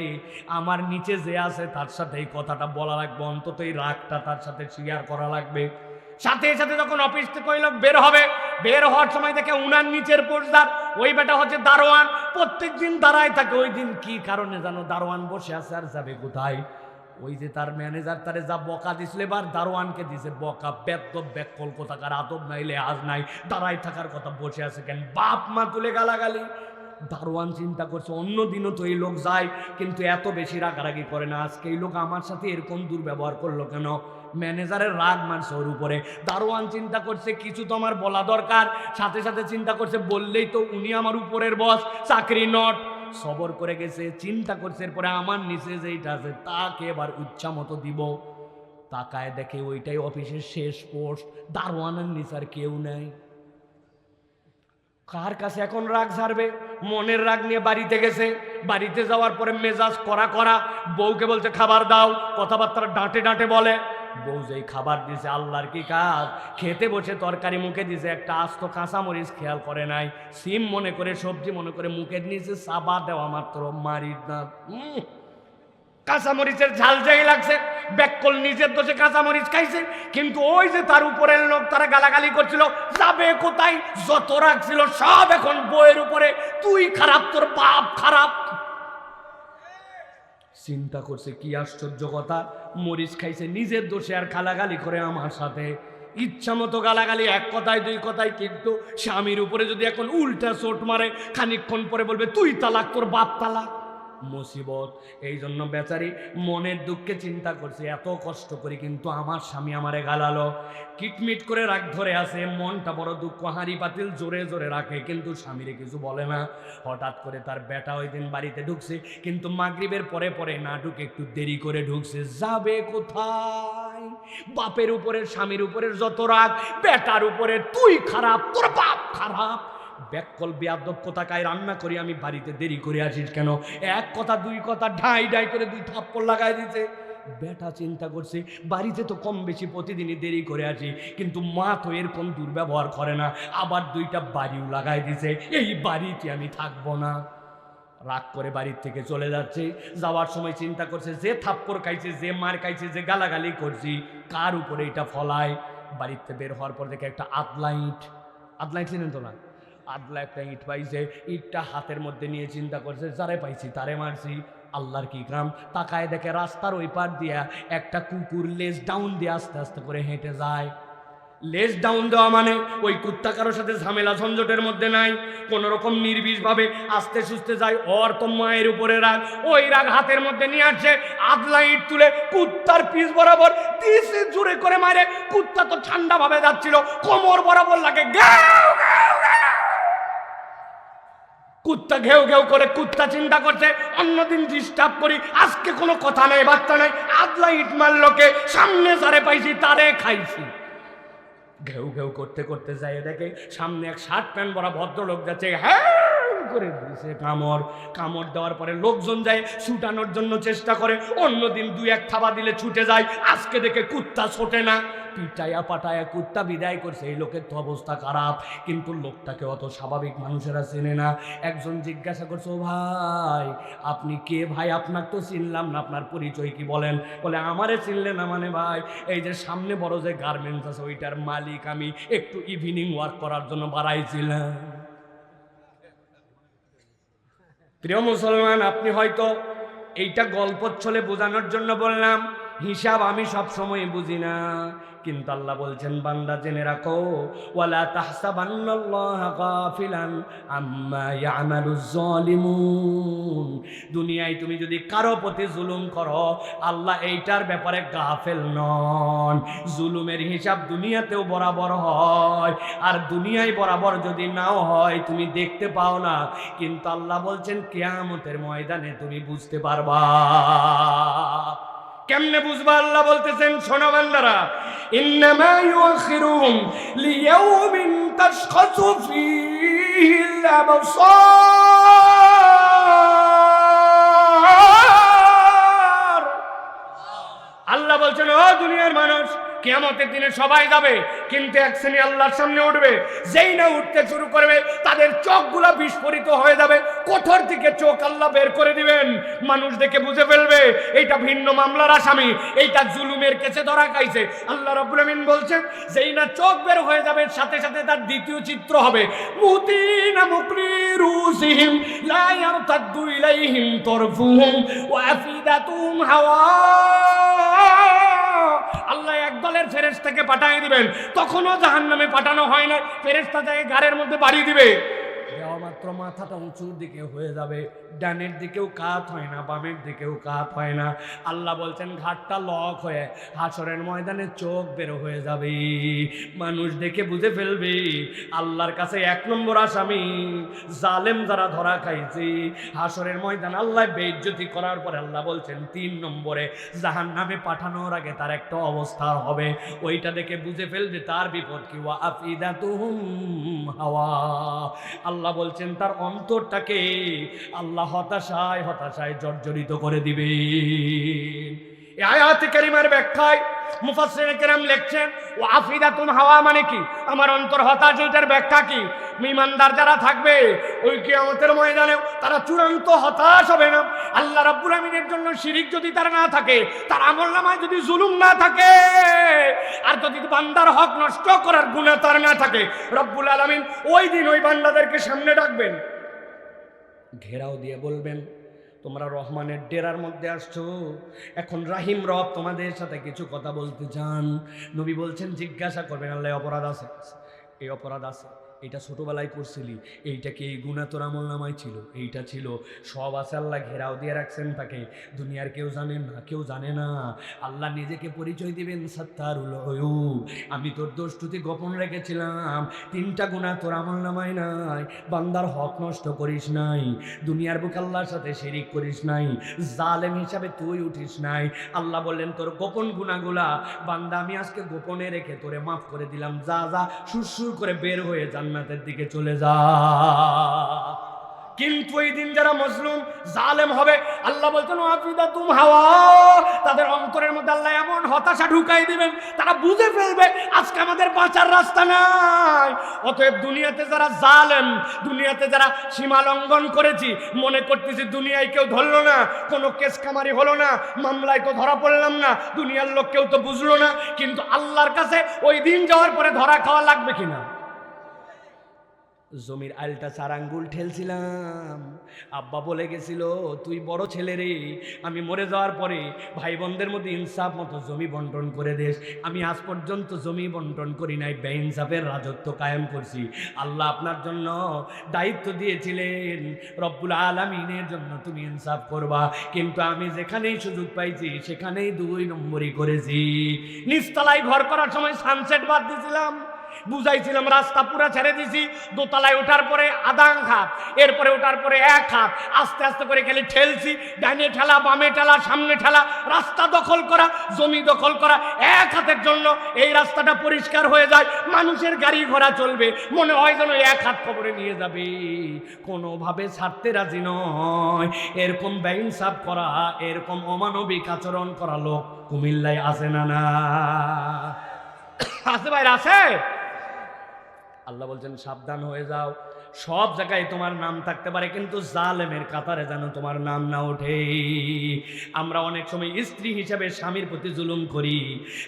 আমার নিচে যে আছে তার সাথে এই কথাটা বলা লাগবে, অন্তত এই রাগটা তার সাথে শেয়ার করা লাগবে। সাথে সাথে যখন অফিস থেকে ওই লোক বের হবে, বের হওয়ার সময় দেখে উনার নিচের পোস্টদার, ওই বেটা হচ্ছে দারোয়ান, প্রত্যেক দিন দাঁড়ায় থাকে। ওই দিন কি কারণে জানো দারোয়ান বসে আছে, আর যাবে কোথায়? ওই যে তার ম্যানেজার তারে যা বকা দিছিল, এবার দারোয়ানকে দিছে বকা। বেদ্যপ ব্যাকল কোথাকার, আদব নাইলে আজ নাই, দাঁড়াই থাকার কথা, বসে আছে কেন? বাপ মা তুলে গালাগালি। দারোয়ান চিন্তা করছে অন্যদিনও তো এই লোক যায়, কিন্তু এত বেশি রাগারাগি করে না, আজকে এই লোক আমার সাথে এরকম দুর্ব্যবহার করলো কেন? ম্যানেজারের রাগ মারছে ওর উপরে। দারোয়ান চিন্তা করছে কিছু তো আমার বলা দরকার, সাথে সাথে চিন্তা করছে বললেই তো উনি আমার উপরের বস, চাকরি নট। সবর করে গেছে, চিন্তা করছে এরপরে আমার নিচে যেইটা আছে তাকে এবার ইচ্ছা মতো দিব। তাকায় দেখে ওইটাই অফিসের শেষ পোস্ট, দারোয়ানের নিচে আর কেউ নেই। কার কাছে এখন রাগ ঝাড়বে? মনের রাগ নিয়ে বাড়িতে গেছে। বাড়িতে যাওয়ার পরে মেজাজ করা করা, বউকে বলছে খাবার দাও, কথাবার্তা ডাঁটে ডাঁটে বলে। বউ যেই খাবার দিছে, আল্লাহর কি কাজ, খেতে বসে তরকারি মুখে দিছে, একটা আস্ত কাঁচামরিচ খেয়াল করে নাই, সিম মনে করে সবজি মনে করে মুখে নিয়েছে, সাবা দেওয়া মাত্র মারির দাঁত, কাঁচামরিচের ঝাল যেই লাগছে, ব্যাককল নিজের দোষে কাঁচামরিচ খাইছে। কিন্তু ওই যে তার উপরের লোক, তারা গালাগালি করছিল, যাবে কোথায়, যত রাগ ছিল সব এখন বউয়ের উপরে। তুই খারাপ, তোর বাপ খারাপ। চিন্তা করছে কি আশ্চর্য কথা, মরিচ খাইছে নিজের দোষে আর গালাগালি করে আমার সাথে। ইচ্ছা মতো গালাগালি, এক কথায় দুই কথায়, কিন্তু স্বামীর উপরে যদি এখন উল্টা চোট মারে, খানিকক্ষণ পরে বলবে তুই তালাক, তোর বাপ তালাক। মুসিবত। এই জন্য বেচারি মনের দুঃখে চিন্তা করছে এত কষ্ট করি, কিন্তু আমার স্বামী আমারে গালালো। কিটমিট করে রাগ ধরে আছে, মনটা বড় দুঃখ, হাঁড়ি পাতিল জোরে জোরে রাখে, কিন্তু স্বামীরে কিছু বলে না। হঠাৎ করে তার বেটা ওই দিন বাড়িতে ঢুকছে, কিন্তু মাগরিবের পরে পরে না ঢুকে একটু দেরি করে ঢুকছে। যাবে কোথায়? বাপের উপরে, স্বামীর উপরে যত রাগ, বেটার উপরে তুই খারাপ, তোর বাপ খারাপ। ব্যাককল বেয়াদব কোথাকায়, রান্না করি আমি, বাড়িতে দেরি করে আসিস কেন? এক কথা দুই কথা ঢাই ঢাই করে দুই থাপ্পড় লাগাই দিছে। বেটা চিন্তা করছে বাড়িতে তো কম বেশি প্রতিদিনই দেরি করে আসি, কিন্তু মা তো এরকম দুর্ব্যবহার করে না, আবার দুইটা বাড়িও লাগাই দিছে, এই বাড়িতে আমি থাকবো না। রাগ করে বাড়ির থেকে চলে যাচ্ছে। যাওয়ার সময় চিন্তা করছে যে থাপ্পড় খাইছে, যে মার খাইছে, যে গালাগালি করছি, কার উপরে এটা ফলায়। বাড়িতে বের হওয়ার পর দেখে একটা আদলা ইট, আদলা ইট চিনেন তো না? আদলা একটা ইট পাইছে, ইটটা হাতের মধ্যে নিয়ে চিন্তা করছে যারে পাইছি তারে মারছি। আল্লাহর কি কাম, তাকায় দেখে রাস্তার ওই পার দিয়া একটা কুকুর লেজ ডাউন দিয়ে আস্তে আস্তে করে হেঁটে যায়। লেজ ডাউন দেওয়া মানে ওই কুত্তা কারোর সাথে ঝামেলা ঝঞ্ঝটের মধ্যে নাই, কোন রকম নির্বিষ ভাবে আস্তে সুস্তে যায়। ওর তো মায়ের উপরে রাগ, ওই রাগ হাতের মধ্যে নিয়ে আসছে, আদলা ইট তুলে কুত্তার পিস বরাবর দিছে জোরে করে মারে। কুত্তা তো ঠান্ডা ভাবে যাচ্ছিল, কোমর বরাবর লাগে, ঘেউ ঘেউ ঘেউ। কুত্তা ঘেউ ঘেউ করে, কুত্তা চিন্তা করছে অন্যদিন ডিস্টার্ব করি, আজকে কোনো কথা নেই বার্তা নেই, আদলা ইট মারলোকে, সামনে যারে পাইছি তারে খাইছি। ঘেউ ঘেউ করতে করতে যাই দেখে সামনে এক শার্ট প্যান্ট পরা ভদ্রলোক যাচ্ছে, হ্যাঁ করে দিয়েছে কামড়। কামড় দেওয়ার পরে লোকজন যায় ছুটানোর জন্য চেষ্টা করে, অন্যদিন দুই এক থাবা দিলে ছুটে যায়, আজকে দেখে কুত্তা ছোটে না, পিটায়া পাটায়া কুত্তা বিদায় করছে। এই লোকের তো অবস্থা খারাপ, কিন্তু লোকটাকে অত স্বাভাবিক মানুষেরা চেনে না। একজন জিজ্ঞাসা করছে, ও ভাই আপনি কে? ভাই আপনার তো চিনলাম না, আপনার পরিচয় কি বলেন? বলে আমারে চিনলে না মানে ভাই, এই যে সামনে বড় যে গার্মেন্টস আছে ওইটার মালিক আমি, একটু ইভিনিং ওয়ার্ক করার জন্য বাড়াইছিলাম। প্রিয় মুসলমান, আপনি হয়তো এইটা গল্প ছলে বোঝানোর জন্য বললাম, হিসাব আমি সব সময় বুঝি না, কিন্তু আল্লাহ বলছেন বান্দা জেনে রাখো, ওয়ালা তাহসাবান্নাল্লাহা গাফিলান আম্মা ইয়ামালুজ জালিমুন। দুনিয়ায় তুমি যদি কারো প্রতি জুলুম করো, আল্লাহ এইটার ব্যাপারে গাফেল নন। জুলুমের হিসাব দুনিয়াতেও বরাবর হয়, আর দুনিয়ায় বরাবর যদি নাও হয় তুমি দেখতে পাও না, কিন্তু আল্লাহ বলছেন কিয়ামতের ময়দানে তুমি বুঝতে পারবা। কেমনে বুঝবা? আল্লাহ বলতেছেন শোনো বান্দারা, ইন্নামা ইউখিরুহুম লিয়াউমিন তাশখাসু ফীহিল আবসার। আল্লাহ বলছেন ও দুনিয়ার মানুষ, কিয়ামতের দিনে সবাই যাবে, কিন্তু এক শ্রেণী আল্লাহর সামনে উঠবে, যেই না উঠতে শুরু করবে তাদের চোখগুলা বিস্ফোরিত হয়ে যাবে, কোঠর থেকে চোখ আল্লাহ বের করে দিবেন। মানুষ দেখে বুঝে ফেলবে এইটা ভিন্ন মামলার আসামি, এইটা জুলুমের কেসে ধরা খাইছে। আল্লাহ রাব্বুল আমিন বলছেন যেই না চোখ বের হয়ে যাবে, সাথে সাথে তার দ্বিতীয় চিত্র হবে, মুতিনা মুকরিরুসিহিম লা ইয়ারতাদু ইলাইহিম তরফুহুম ওয়া আফিদাতুহুম হাওয়া। আল্লাহ এক দলের ফেরেশতাকে পাঠিয়ে দিবেন, তখনও জাহান্নামে পাঠানো হয় না, ফেরেশতা যায় গাড়ের মধ্যে বাড়ি দিবে, দেওয়া মাত্র মাথাটা উঁচুর দিকে হয়ে যাবে, ডানের দিকেও কাত হয় না, বামের দিকেও কাত হয় না। আল্লাহ বলছেন ঘাটটা লক হয়ে হাসরের ময়দানে চোখ বের হয়ে যাবে, মানুষ দেখে বুঝে ফেলবে আল্লাহর কাছে এক নম্বর আসামি জালেম যারা ধরা খাইছে। হাসরের ময়দান আল্লাহ বেইজ্জতি করার পরে আল্লাহ বলছেন 3 নম্বরে জাহান্নামে পাঠানোর আগে তার একটা অবস্থা হবে, ওইটা দেখে বুঝে ফেলবে তার বিপদ কি। ওয়া আফিদাতুহুম হাওয়া। আল্লাহ বলছেন তার অন্তরটাকে আল্লাহ হতাশায় হতাশায় জর্জরিত করে দিবে। এই আয়াতে কারিমার ব্যাখ্যায় মুফাসসিরিনে কেরাম লিখছেন ওয়া আফিদাতুন হাওয়া মানে কি, আমার অন্তর হতাশ, এটার ব্যাখ্যা কি? ঈমানদার যারা থাকবে ওই কিয়ামতের ময়দানে তারা চূড়ান্ত হতাশ হবে না। আল্লাহ রাব্বুল আমিনের জন্য শিরিক যদি তার না থাকে, তার আমলনামায় যদি জুলুম না থাকে, আর যদি বান্দার হক নষ্ট করার গুনাহ তার না থাকে, রব্বুল আলামিন ওই দিন ওই বান্দাদেরকে সামনে ডাকবেন, ঘেরাও দিয়ে বলবেন তোমরা রহমানের ডেরার মধ্যে আসছো, এখন রাহিম রব তোমাদের সাথে কিছু কথা বলতে চান। নবী বলছেন জিজ্ঞাসা করবেন আল্লাহ অপরাধ আছে, এই অপরাধ আছে, এইটা ছোটবেলায় করছিলি, এইটা কি এই গুনাহ তোর আমলনামায় ছিল, এইটা ছিল, সব আছে। আল্লাহ ঘেরাও দিয়ে রাখছেন তাকে, দুনিয়ার কেউ জানেন না, কেউ জানে না। আল্লাহ নিজেকে পরিচয় দিবেন সাত্তারুল উয়ুব, আমি তোর দোষ ত্রুটি গোপন রেখেছিলাম, 3টা গুনাহ তোর আমলনামায় নাই, বান্দার হক নষ্ট করিস নাই, দুনিয়ার বুকে আল্লাহর সাথে শিরিক করিস নাই, জালেম হিসাবে তুই উঠিস নাই। আল্লাহ বললেন তোর গোপন গুনাহগুলা বান্দা আমি আজকে গোপনে রেখে তোরে মাফ করে দিলাম, যা যা সুরসুর করে বের হয়ে জান্নাতের দিকে চলে যা। কিন্তু এই দিন যারা মজলুম জালেম হবে, আল্লাহ বলছেন আফিদাতুম হাওয়া, তাদের অন্তরের মধ্যে আল্লাহ এমন হতাশা ঢুকাই দিবেন, তারা বুঝে ফেলবে আজকে আমাদের বাঁচার রাস্তা নাই। অতএব দুনিয়াতে যারা জালেম, দুনিয়াতে যারা সীমা লঙ্ঘন করেছি, মনে করতেছি দুনিয়ায় কেউ ধরলো না, কোনো কেস কামারি হলো না, মামলায় তো ধরা পড়লাম না, দুনিয়ার লোক কেউ তো বুঝলো না, কিন্তু আল্লাহর কাছে ওই দিন যাওয়ার পরে ধরা খাওয়া লাগবে কিনা। জমির আলটা 4 আঙ্গুল ঠেলছিলাম, আব্বা বলে গেছিল তুই বড় ছেলে রে, আমি মরে যাওয়ার পরে ভাই বোনদের মধ্যে ইনসাফ মতো জমি বন্টন করে দেশ। আমি আজ পর্যন্ত জমি বন্টন করি নাই, বেইনসাফের রাজত্ব কায়েম করছি। আল্লাহ আপনার জন্য দায়িত্ব দিয়েছিলেন রব্বুল আলামিনের জন্য তুমি ইনসাফ করবা, কিন্তু আমি যেখানেই সুযোগ পাইছি সেখানেই 2 নম্বরই করেছি। নিচতলায় ঘর করার সময় সানসেট বাদ দিয়েছিলাম, বুঝাইছিলাম রাস্তা পুরা ছেড়ে দিছি, দোতলায় ওঠার পরে আধা হাত, এরপরে ওঠার পরে 1 হাত, আস্তে আস্তে করে খালি ঠেলছি, ডাইনে ঠেলা বামে ঠেলা সামনে ঠেলা, রাস্তা দখল করা, জমি দখল করা। 1 হাতের জন্য এই রাস্তাটা পরিষ্কার হয়ে যায়, মানুষের গাড়ি ঘোড়া চলবে, মনে হয় যেন 1 হাত খবরে নিয়ে যাবে, কোনোভাবে ছাড়তে রাজি নয়। এরকম বেইনসাফ করা, এরকম অমানবিক আচরণ করা লোক কুমিল্লায় আছে না? না আছে ভাই, আছে। আল্লাহ বলছেন সাবধান হয়ে যাও, সব জায়গায় তোমার নাম থাকতে পারে, কিন্তু জালেমের কাতারে যেন তোমার নাম না ওঠে। আমরা অনেক সময় স্ত্রী হিসাবে স্বামীর প্রতি জুলুম করি,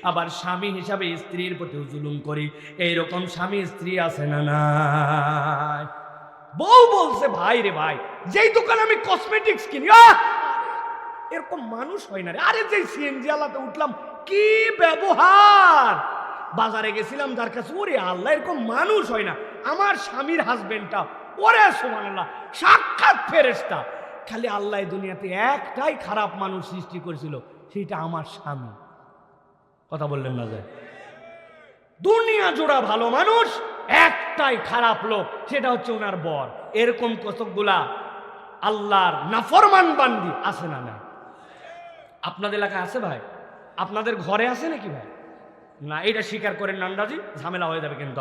আবার স্বামী হিসাবে স্ত্রীর প্রতিও জুলুম করি। এইরকম স্বামী স্ত্রী আছে না? নাই। বউ বলছে ভাই রে ভাই, যেই দোকানে আমি কসমেটিক্স কিনি, এরকম মানুষ হয় না রে। আরে যে সিএনজি আলাতে উঠলাম, কি ব্যবহার, বাজারে গেছিলাম যার কাছে, ওরে আল্লাহ, এরকম মানুষ হয় না। আমার স্বামীর হাজবেন্ডটা, ওরে সুবহানাল্লাহ, সাক্ষাৎ ফেরেশতা। খালি আল্লাহ দুনিয়াতে একটাই খারাপ মানুষ সৃষ্টি করেছিল, সেটা আমার স্বামী। কথা বললেন না যে? দুনিয়া জোড়া ভালো মানুষ, একটাই খারাপ লোক, সেটা হচ্ছে ওনার বর। এরকম কতকগুলা আল্লাহর নাফরমান বান্দি আছে না? না আপনাদের এলাকায় আছে ভাই? আপনাদের ঘরে আছে নাকি ভাই? না, এটা স্বীকার করেন নান্দাজি, ঝামেলা হয়ে যাবে কিন্তু।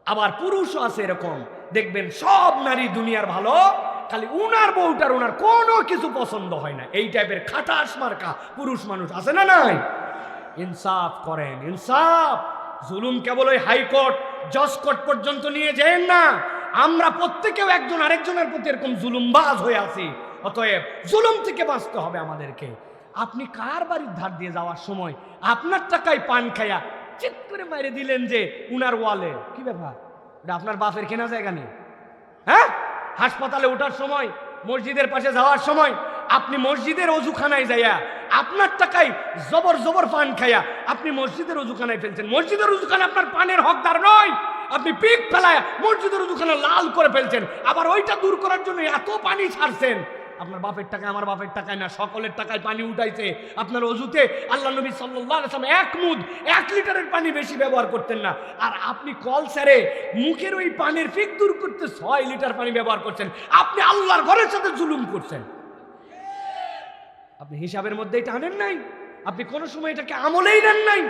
আবার পুরুষও আছে এরকম, দেখবেন সব নারী দুনিয়ার ভালো, খালি উনার বউটার উনার কোনো কিছু পছন্দ হয় না। এই টাইপের খাটাস মার্কা পুরুষ মানুষ আছে না? নাই? ইনসাফ করেন, ইনসাফ। জুলুম কেবল ওই হাইকোর্ট জজ কোর্ট পর্যন্ত নিয়ে যান না। আমরা প্রত্যেকেও একজন আরেকজনের প্রতি এরকম জুলুমবাজ হয়ে আছি। অতএব জুলুম থেকে বাঁচতে হবে আমাদেরকে। আপনি কার বাড়ির ধার দিয়ে যাওয়ার সময় আপনার টাকায় পান খায়া চিৎ করে মাইরে দিলেন যে উনার ওয়ালে, কি ব্যাপার? এটা আপনার বাপের কেনা জায়গা নেই? হ্যাঁ, হাসপাতালে ওঠার সময়, মসজিদের পাশে যাওয়ার সময় আপনি মসজিদের অজুখানায় যাইয়া আপনার টাকায় জবর জবর পান খাইয়া আপনি মসজিদের অজুখানায় ফেলছেন। মসজিদের অজুখানা আপনার পানের হকদার নয়। আপনি পিক ফেলায় মসজিদের অজুখানা লাল করে ফেলছেন, আবার ওইটা দূর করার জন্য এত পানি ছাড়ছেন। আপনার বাপের টাকায়, আমার বাপের টাকায় না, সকলের টাকায় পানি উঠাইছে আপনার অজুতে। আল্লাহ নবী সাল্লাল্লাহু আলাইহি ওয়াসাল্লাম 1 মুদ 1 লিটারের পানি বেশি ব্যবহার করতেন না, আর আপনি কল ছেড়ে মুখের ওই পানির ফিক দূর করতে 6 লিটার পানি ব্যবহার করছেন। আপনি আল্লাহর ঘরের সাথে জুলুম করছেন। আপনি হিসাবের মধ্যে এটা আনেন নাই, আপনি কোনো সময় এটাকে আমলেই নেন নাই।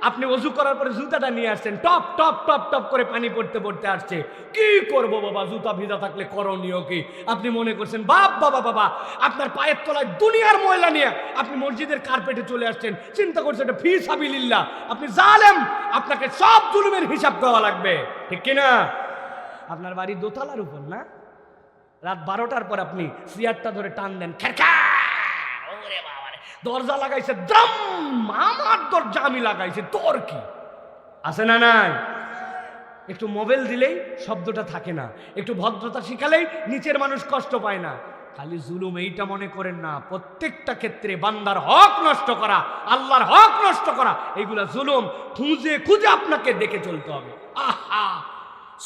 আপনি ওযু করার পরে জুতাটা নিয়ে আসছেন, টপ টপ টপ টপ করে পানি পড়তে পড়তে আসছে। কি করব বাবা, জুতা ভিজা থাকলে করণীয় কি? আপনি মনে করছেন বাবা আপনার পায়ের তলায় দুনিয়ার ময়লা নিয়ে আপনি মসজিদের কার্পেটে চলে আসছেন, চিন্তা করছেন এটা ফি সাবিলিল্লাহ। আপনি জালেম, আপনাকে সব জুলুমের হিসাব দেওয়া লাগবে, ঠিক কিনা? আপনার বাড়ি দোতলার উপর না, রাত 12টার পর আপনি চেয়ারটা ধরে টান দেন, দরজা লাগাইছে দ্রম, আমার দরজা আমি লাগাইছি, তোর কি আছে না? নাই। একটু মোবাইল দিলেই শব্দটা থাকে না, একটু ভদ্রতা শিখালেই নিচের মানুষ কষ্ট পায় না। খালি জুলুম এইটা মনে করেন না, প্রত্যেকটা ক্ষেত্রে বান্দার হক নষ্ট করা, আল্লাহর হক নষ্ট করা, এইগুলা জুলুম। খুঁজে খুঁজে আপনাকে দেখে চলতে হবে। আহা,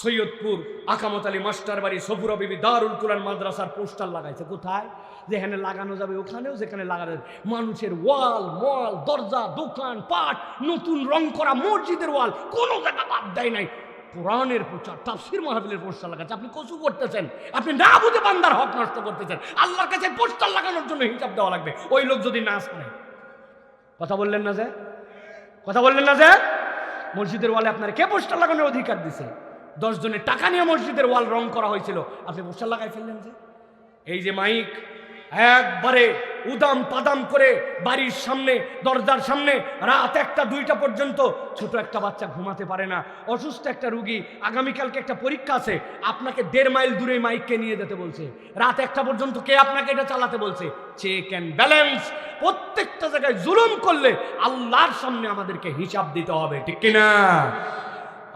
সৈয়দপুর আকামত আলী মাস্টার বাড়ি সফুরা বিবি দারুল কুরআন মাদ্রাসার পোস্টার লাগাইছে। কোথায়? যেখানে লাগানো যাবে ওখানেও, যেখানে লাগানো যাবে। মানুষের ওয়াল, মল, দরজা, দোকান পাট, নতুন রং করা মসজিদের ওয়াল, কোনো জায়গা বাদ দেয় নাই। কোরআনের প্রচার, তাফসীর মাহফিলের পোস্টার লাগাচ্ছে। আপনি কসু করতেছেন, আপনি না বুঝে বান্দার হক নষ্ট করতেছেন। আল্লাহর কাছে পোস্টার লাগানোর জন্য হিসাব দেওয়া লাগবে। ওই লোক যদি না শোনে, কথা বললেন না যে, কথা বললেন না যে, মসজিদের ওয়ালে আপনার কে পোস্টার লাগানোর অধিকার দিছে? 10 জনের টাকা নিয়ে মসজিদের ওয়াল রং করা হয়েছিল, আপনি পোস্টার লাগাই ফেললেন যে। এই যে মাইক একবারে উদাম পাদাম করে বাড়ির সামনে, দরজার সামনে রাত 1টা 2টা পর্যন্ত, ছোট একটা বাচ্চা ঘুমাতে পারে না, অসুস্থ একটা রুগী, আগামীকালকে একটা পরীক্ষা আছে, আপনাকে 1.5 মাইল দূরে মাইককে নিয়ে যেতে বলছে, রাত 1টা পর্যন্ত কে আপনাকে এটা চালাতে বলছে? Check and balance. প্রত্যেকটা জায়গায় জুলুম করলে আল্লাহর সামনে আমাদেরকে হিসাব দিতে হবে, ঠিক কিনা?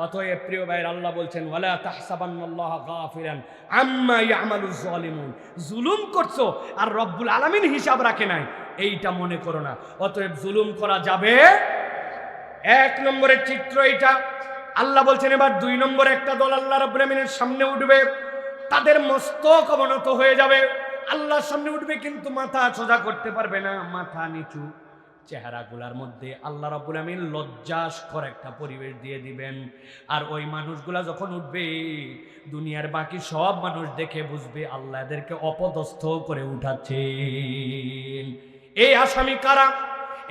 অতএব প্রিয় ভাইয়ের, আল্লাহ বলছেন ওয়ালা তাহসাবান্নাল্লাহা গাফিরান আম্মা ইয়ামালুজ জালিমুন। জুলুম করছো আর রব্বুল আলামিন হিসাব রাখে নাই, এইটা মনে করো না। অতএব জুলুম করা যাবে। 1 নম্বরের চিত্র এইটা। আল্লাহ বলছেন এবার 2 নম্বরে একটা দল আল্লাহ রাব্বুল আলামিনের সামনে উঠবে, তাদের মস্তক অবনত হয়ে যাবে, আল্লাহর সামনে উঠবে, কিন্তু মাথা সোজা করতে পারবে না, মাথা নিচু। চেহারাগুলার মধ্যে আল্লাহ রাব্বুল আমিন লজ্জাস্কর একটা পরিবেশ দিয়ে দিবেন। আর ওই মানুষগুলা যখন উঠবে, দুনিয়ার বাকি সব মানুষ দেখে বুঝবে আল্লাহ এদেরকে অপদস্থ করে উঠাচ্ছেন। এই আসামি কারা?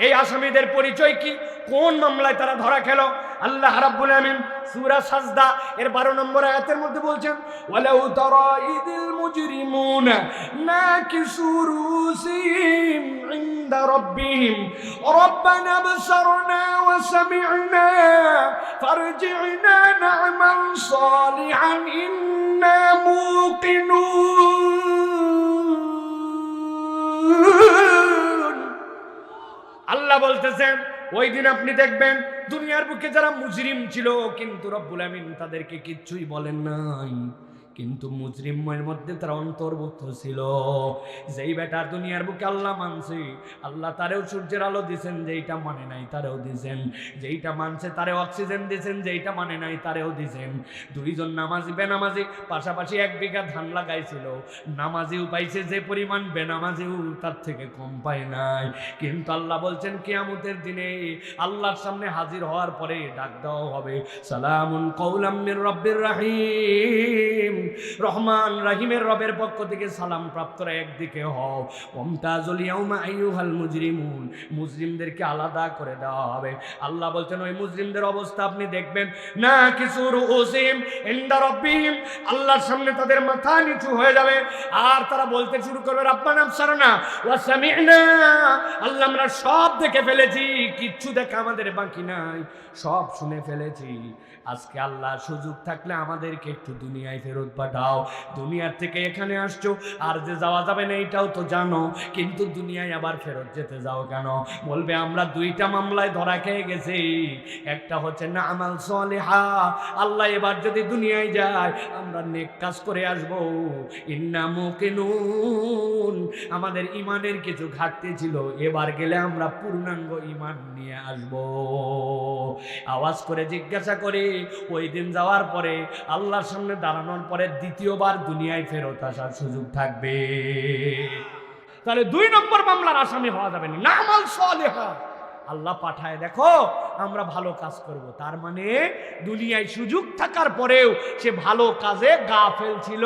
এই আসামিদের পরিচয় কি? কোন মামলায় তারা ধরা খেল? আল্লাহ রাব্বুল আমিন সূরা সাজদা এর 12 নম্বর আয়াতের মধ্যে বলছেন ওয়ালাউ তারা ইদিল মুজরিমুনা নাকিসু রুসিহিম ইনদা রাব্বিহিম রাব্বানা আবসারনা ওয়া সামি'না ফারজি'না না'মাল সালিহান ইন্না মুকিনুন। আল্লাহ বলতেছেন ওই দিন আপনি দেখবেন দুনিয়ার বুকে যারা মুজরিম ছিল, কিন্তু রব্বুল আমিন তাদেরকে কিচ্ছুই বলেন নাই, কিন্তু মুজরিমের মধ্যে তার অন্তর্ভুক্ত ছিল। যেই বেটার দুনিয়ার বুকে আল্লাহ মানছে, আল্লাহ তারেও সূর্যের আলো দিয়েছেন, যেইটা মানে নাই তারেও দিয়েছেন। যেইটা মানছে তারেও অক্সিজেন দিয়েছেন, যেইটা মানে নাই তারেও দিয়েছেন। দুইজন নামাজি বেনামাজি পাশাপাশি 1 বিঘা ধান লাগাইছিল। নামাজিও পাইছে যে পরিমাণ, বেনামাজিও তার থেকে কম পায় নাই। কিন্তু আল্লাহ বলছেন কিয়ামতের দিনে আল্লাহর সামনে হাজির হওয়ার পরে ডাক দেওয়া হবে, সালামুন কওলাম মির রাব্বির রাহিম। রহমান রাহিমের রবের পক্ষ থেকে সালাম প্রাপ্তরা একদিকে হও। ওমতাজুল ইয়াউমা আইয়ুহাল মুজরিমুন, মুজরিমদেরকে আলাদা করে দেওয়া হবে। আল্লাহ বলছেন ওই মুজরিমদের অবস্থা আপনি দেখবেন, না কিছু রুউসিম ইনদা রাব্বিহিম, আল্লাহর সামনে তাদের মাথা নিচু হয়ে যাবে আর তারা বলতে শুরু করবে রাব্বানা আবসারনা ওয়া সামি'না, আল্লাহ আমরা সব দেখে ফেলেছি, কিচ্ছু দেখা আমাদের বাকি নাই, সব শুনে ফেলেছি। আজকে আল্লাহ সুযোগ থাকলে আমাদেরকে একটু দুনিয়ায় ফেরত পাঠাও। দুনিয়ার থেকে এখানে আসছো আর যে যাওয়া যাবে না এটাও তো জানো, কিন্তু দুনিয়ায় আবার ফেরত যেতে যাও কেন? বলবে আমরা 2টা মামলায় ধরা খেয়ে গেছি। একটা হচ্ছে না আমাল সালিহা, আল্লাহ এবার যদি দুনিয়ায় যায় আমরা নেক কাজ করে আসবো। ইন্না মুকিনুন, আমাদের ইমানের কিছু ঘাটতি ছিল, এবার গেলে আমরা পূর্ণাঙ্গ ইমান নিয়ে আসবো। আওয়াজ করে জিজ্ঞাসা করে ওই দিন যাওয়ার পরে আল্লাহর সামনে দাঁড়ানোর পরে দ্বিতীয়বার দুনিয়ায় ফেরত আসার সুযোগ থাকবে। তাহলে 2 নম্বর মামলার আসামি হওয়া যাবে না, আমাল সালিহা। আল্লাহ পাঠায় দেখো আমরা ভালো কাজ করব, তার মানে দুনিয়ায় সুযোগ থাকার পরেও সে ভালো কাজে গাফেল ছিল।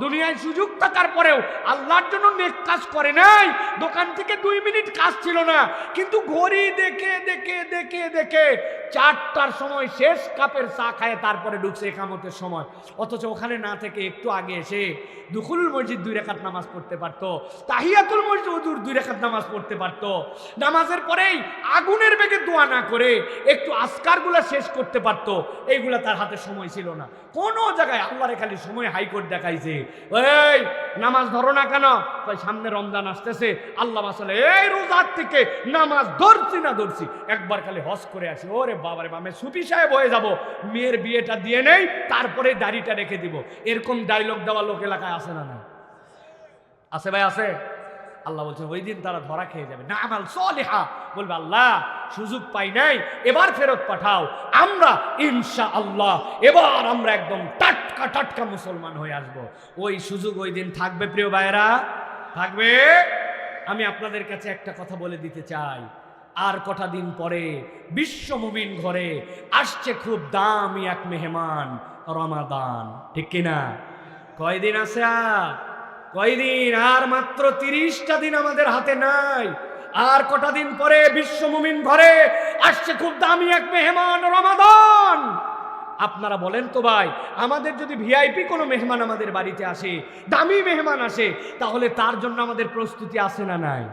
দুনিয়ায় সুযোগ থাকার পরেও আল্লাহর জন্য নেক কাজ করে নাই। দোকান থেকে 2 মিনিট কাজ ছিল না, কিন্তু ঘড়ি দেখে দেখে দেখে দেখে 4টার সময় শেষ কাপের চা খায় তারপরে ঢুকছে ইকামতের সময়। অথচ ওখানে না থেকে একটু আগে এসে দুখুলুল মসজিদ 2 রাকাত নামাজ পড়তে পারতো, তাহিয়াতুল মসজিদ 2 রাকাত নামাজ পড়তে পারতো। নামাজের পরেই আগুনের বেগে দোয়া না করে একটু আজকারগুলা শেষ করতে পারতো। এইগুলা তার হাতে সময় ছিল না। কোন জায়গায় আল্লাহরে খালি সময় হাইকোর্ট দেখাইছে, এই নামাজ ধরো না কেন? সামনে রমজান আসতেছে, আল্লাহ আসলে এই রোজার থেকে নামাজ ধরছি না ধরছি, একবার খালি হজ করে আসি। ওরে বাবারে বামে সুফি সাহেব হয়ে যাব, মেয়ের বিয়েটা দিয়ে নেই তারপরে দাড়িটা রেখে দিব। এরকম ডায়লগ দেওয়া লোক এলাকায় আছে না? না আছে ভাই, আছে। আল্লাহ বলছেন ওই দিন তারা ধরা খেয়ে যাবে। না আমাল সালিহা, বলবে আল্লাহ সুযোগ পাই নাই, এবার ফেরত পাঠাও। আমরা ইনশাআল্লাহ এবার আমরা একদম টাটকা টাটকা মুসলমান হয়ে আসব। ওই সুযোগ ওই দিন থাকবে প্রিয় ভাইরা, থাকবে। আমি আপনাদের কাছে একটা কথা বলে দিতে চাই, আর কটা দিন পরে বিশ্ব মুমিন ঘরে আসছে খুব দামি এক মেহমান, রমাদান, ঠিক কিনা? কয়দিন আছে আর? কয়দিন? আর মাত্র 30টা দিন আমাদের হাতে নাই। আর কটা দিন পরে বিশ্ব মুমিন ঘরে আসছে খুব দামি এক মেহমান, রমাদান। আপনারা বলেন তো ভাই, আমাদের যদি ভিআইপি কোনো মেহমান আমাদের বাড়িতে আসে, দামি মেহমান আসে, তাহলে তার জন্য আমাদের প্রস্তুতি আছে না নাই?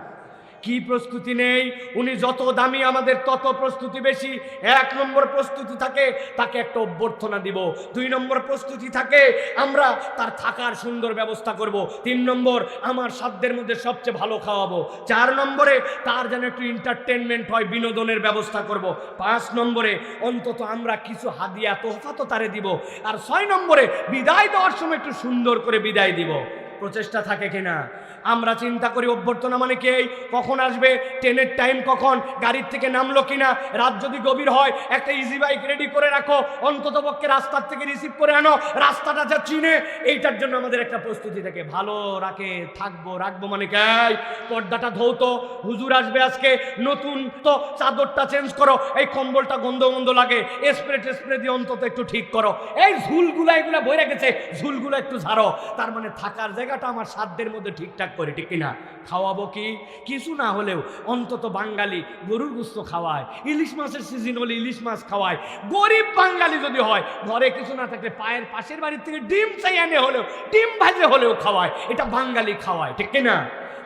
কি প্রস্তুতি নেই? উনি যত দামি আমাদের তত প্রস্তুতি বেশি। 1 নম্বর প্রস্তুতি থাকে তাকে একটা অভ্যর্থনা দিব। 2 নম্বর প্রস্তুতি থাকে আমরা তার থাকার সুন্দর ব্যবস্থা করব। 3 নম্বর আমার সাধ্যের মধ্যে সবচেয়ে ভালো খাওয়াবো। 4 নম্বরে তার যেন একটু এন্টারটেনমেন্ট হয়, বিনোদনের ব্যবস্থা করব। 5 নম্বরে অন্তত আমরা কিছু হাদিয়া তোহফা তো তারে দিব। আর 6 নম্বরে বিদায় দেওয়ার সময় একটু সুন্দর করে বিদায় দিব। প্রচেষ্টা থাকে কিনা? আমরা চিন্তা করি অভ্যর্থনা মানে কি, কখন আসবে, ট্রেনের টাইম কখন, গাড়ির থেকে নামলো কিনা, রাত যদি গভীর হয় একটা ইজি বাইক রেডি করে রাখো, অন্তত পক্ষে রাস্তার থেকে রিসিভ করে আনো, রাস্তাটা যা চিনে। এইটার জন্য আমাদের একটা প্রস্তুতি থাকে। ভালো রাখে রাখবো মানে কি, পর্দাটা ধৌতো, হুজুর আসবে আজকে, নতুন তো চাদরটা চেঞ্জ করো, এই কম্বলটা গন্ধ গন্ধ লাগে, স্প্রে দিয়ে অন্তত একটু ঠিক করো, এই ঝুলগুলা এগুলা বইরে গেছে, ঝুলগুলো একটু ঝাড়ো। তার মানে থাকার জায়গাটা আমার সাধ্যের মধ্যে ঠিকঠাক করে, ঠিক কিনা? খাওয়াবো কি? কিছু না হলেও অন্তত বাঙালি গরুর গোশত খাওয়ায়, ইলিশ মাছের সিজন হলে ইলিশ মাছ খাওয়ায়। গরিব বাঙালি যদি হয়, ঘরে কিছু না থাকলে পাশের বাড়ির থেকে ডিম চাই এনে হলেও, ডিম ভাজে হলেও খাওয়ায়। এটা বাঙালি খাওয়ায়, ঠিক কিনা?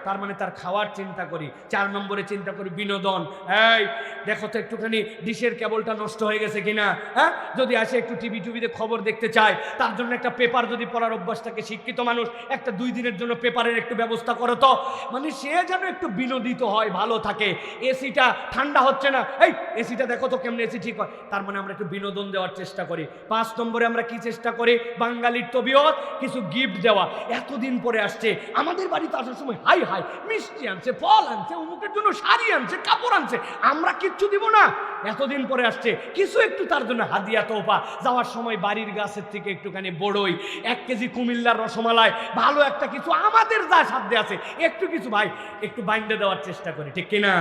তার মানে তার খাওয়ার চিন্তা করি। 4 নম্বরে চিন্তা করি বিনোদন। এই দেখো তো একটুখানি ডিশের কেবলটা নষ্ট হয়ে গেছে কিনা, হ্যাঁ, যদি আসে একটু টিভিতে খবর দেখতে চায়, তার জন্য একটা পেপার যদি পড়ার অভ্যাস থাকে, শিক্ষিত মানুষ একটা 2 দিনের জন্য পেপারের একটু ব্যবস্থা করো তো, মানে সে যেন একটু বিনোদিত হয়, ভালো থাকে। এসিটা ঠান্ডা হচ্ছে না, এই এসিটা দেখো তো কেমন এসি ঠিক হয়, তার মানে আমরা একটু বিনোদন দেওয়ার চেষ্টা করি। 5 নম্বরে আমরা কি চেষ্টা করি, বাঙালির তবিয়ত কিছু গিফট দেওয়া। এতদিন পরে আসছে, আমাদের বাড়িতে আসার সময় হাই হাই মিষ্টি আনছে, ফল আনছে, অমুকের জন্য শাড়ি আনছে, কাপড় আনছে, আমরা কিচ্ছু দিব না? এতদিন পরে আসছে, কিছু একটু তার জন্য হাদিয়া তোফা। যাওয়ার সময় বাড়ির গাছের থেকে একটুখানি বড়ই, 1 কেজি কুমিল্লার রসমালাই, ভালো একটা কিছু আমাদের যা সাধ্যে আছে একটু কিছু ভাই একটু বাইন্দে দেওয়ার চেষ্টা করি, ঠিক কিনা?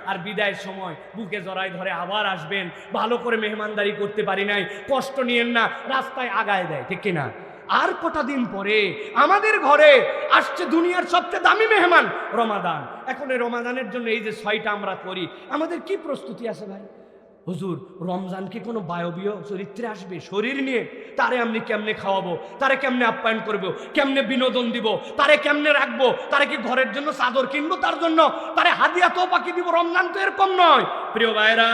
আর বিদায়ের সময় বুকে জড়াই ধরে আবার আসবেন, ভালো করে মেহমানদারি করতে পারি নাই, কষ্ট নিয়েন না, রাস্তায় আগায় দেয়, ঠিক কিনা? আর কটা দিন পরে আমাদের ঘরে আসছে দুনিয়ার সবচেয়ে দামি মেহমান রমাদান। এখন এই রমাদানের জন্য এই যে 6টা আমরা করি, আমাদের কি প্রস্তুতি আছে ভাই? হুজুর, রমজান কি কোনো বায়বীয় চরিত্রে আসবে শরীর নিয়ে? তারে আমি কেমনে খাওয়াবো, তারে কেমনে আপ্যায়ন করবো, কেমনে বিনোদন দিব, তারে কেমনে রাখবো, তারে কি ঘরের জন্য চাদর কিনবো, তার জন্য তারে হাদিয়া তো বাকি দিব? রমজান তো এরকম নয়। প্রিয় ভাইরা,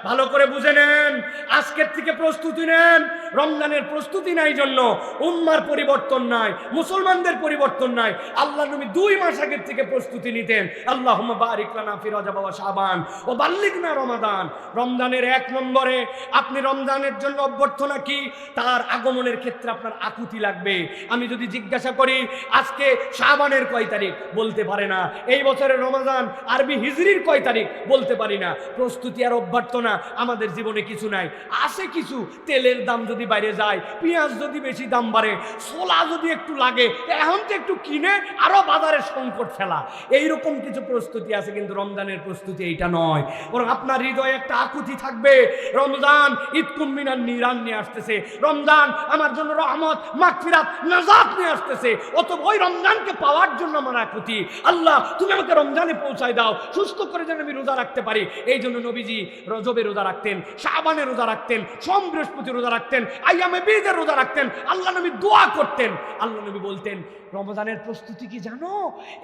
ভালো করে বুঝে নেন, আজকের থেকে প্রস্তুতি নেন। রমজানের প্রস্তুতি নাই জন্য উম্মার পরিবর্তন নাই, মুসলমানদের পরিবর্তন নাই। আল্লাহ নবী 2 মাস আগের থেকে প্রস্তুতি নিতেন। আল্লাহুম্মা বারিক লানা ফি রজব ওয়া শাবান ও বাল্লিগনা রমাদান। রমজানের 1 নম্বরে আপনি রমজানের জন্য অভ্যর্থনা কি, তার আগমনের ক্ষেত্রে আপনার আকুতি লাগবে। আমি যদি জিজ্ঞাসা করি আজকে শাবানের কয় তারিখ, বলতে পারে না। এই বছরের রমজান আরবি হিজরির কয় তারিখ, বলতে পারি না। প্রস্তুতি আর অভ্যর্থনা আমাদের জীবনে কিছু নাই। আছে কিছু, তেলের দাম যদি বাইরে যায়, পেঁয়াজ যদি বেশি দাম বাড়ে, ছোলা যদি একটু লাগে, এখন তো একটু কিনে আরো বাজারে সংকট ফেলা, এইরকম কিছু প্রস্তুতি আছে। কিন্তু রমজানের প্রস্তুতি এইটা নয়, বরং আপনার হৃদয়ে একটা আকুতি থাকবে। রমজান ঈদ কুম্মিনার নিরান নিয়ে আসতেছে, রমজান আমার জন্য রহমত, মাগফিরাত, নাজাত নিয়ে আসতেছে। অতএব ওই রমজানকে পাওয়ার জন্য আমার আকুতি, আল্লাহ তুমি আমাকে রমজানে পৌঁছায় দাও, সুস্থ করে যেন আমি রোজা রাখতে পারি। এই জন্য নবীজি রজবে রোজা রাখতেন, শাবানে রোজা রাখতেন, সোম বৃহস্পতি রোজা রাখতেন, আইয়ামে বীজের রোজা রাখতেন। আল্লাহ নবী দোয়া করতেন, আল্লাহ নবী বলতেন রমজানের প্রস্তুতি কি জানো?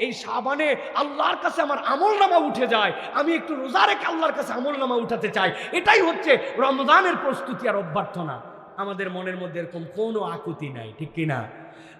এই শাবানে আল্লাহর কাছে আমার আমলনামা উঠে যায়, আমি একটু রোজা রেখে আল্লাহর কাছে আমলনামা উঠাতে চাই। এটাই হচ্ছে রমজানের প্রস্তুতি আর অভ্যর্থনা। আমাদের মনের মধ্যে এরকম কোনো আকুতি নাই, ঠিক কিনা?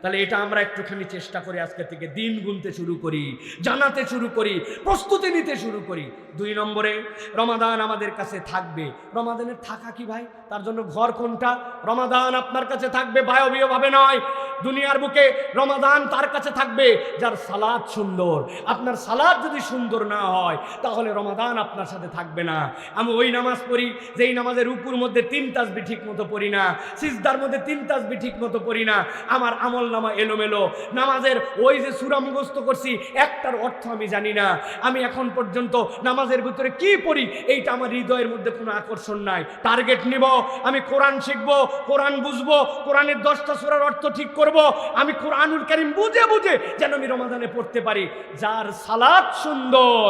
তাহলে এটা আমরা একটুখানি চেষ্টা করি, আজকে থেকে দিন গুনতে শুরু করি, জানাতে শুরু করি, প্রস্তুতি নিতে শুরু করি। 2 নম্বরে রমাদান আমাদের কাছে থাকবে। রমাদানের থাকা কি ভাই? তার জন্য ঘর কোনটা? রমাদান আপনার কাছে থাকবে বায়বীয় ভাবে নয়। দুনিয়ার বুকে রমাদান তার কাছে থাকবে যার সালাত সুন্দর। আপনার সালাত যদি সুন্দর না হয় তাহলে রমাদান আপনার সাথে থাকবে না। আমি ওই নামাজ পড়ি যেই নামাজের রুকুর মধ্যে 3 তাসবিহ ঠিক মতো পড়ি না, সিজদার মধ্যে 3 তাসবিহ ঠিক মতো পড়ি না, আমার আমল নামা এলোমেলো। নামাজের ওই যে সূরা মুখস্থ করছি, একটার অর্থ আমি জানি না। আমি এখন পর্যন্ত নামাজের ভিতরে কি পড়ি এইটা আমার হৃদয়ের মধ্যে কোনো আকর্ষণ নাই। টার্গেট নিব, আমি কোরআন শিখবো, কোরআন বুঝবো, কোরআনের 10টা সূরার অর্থ ঠিক করব, আমি কোরআনুল কারীম বুঝে বুঝে যেন আমি রমাদানে পড়তে পারি। যার সালাত সুন্দর,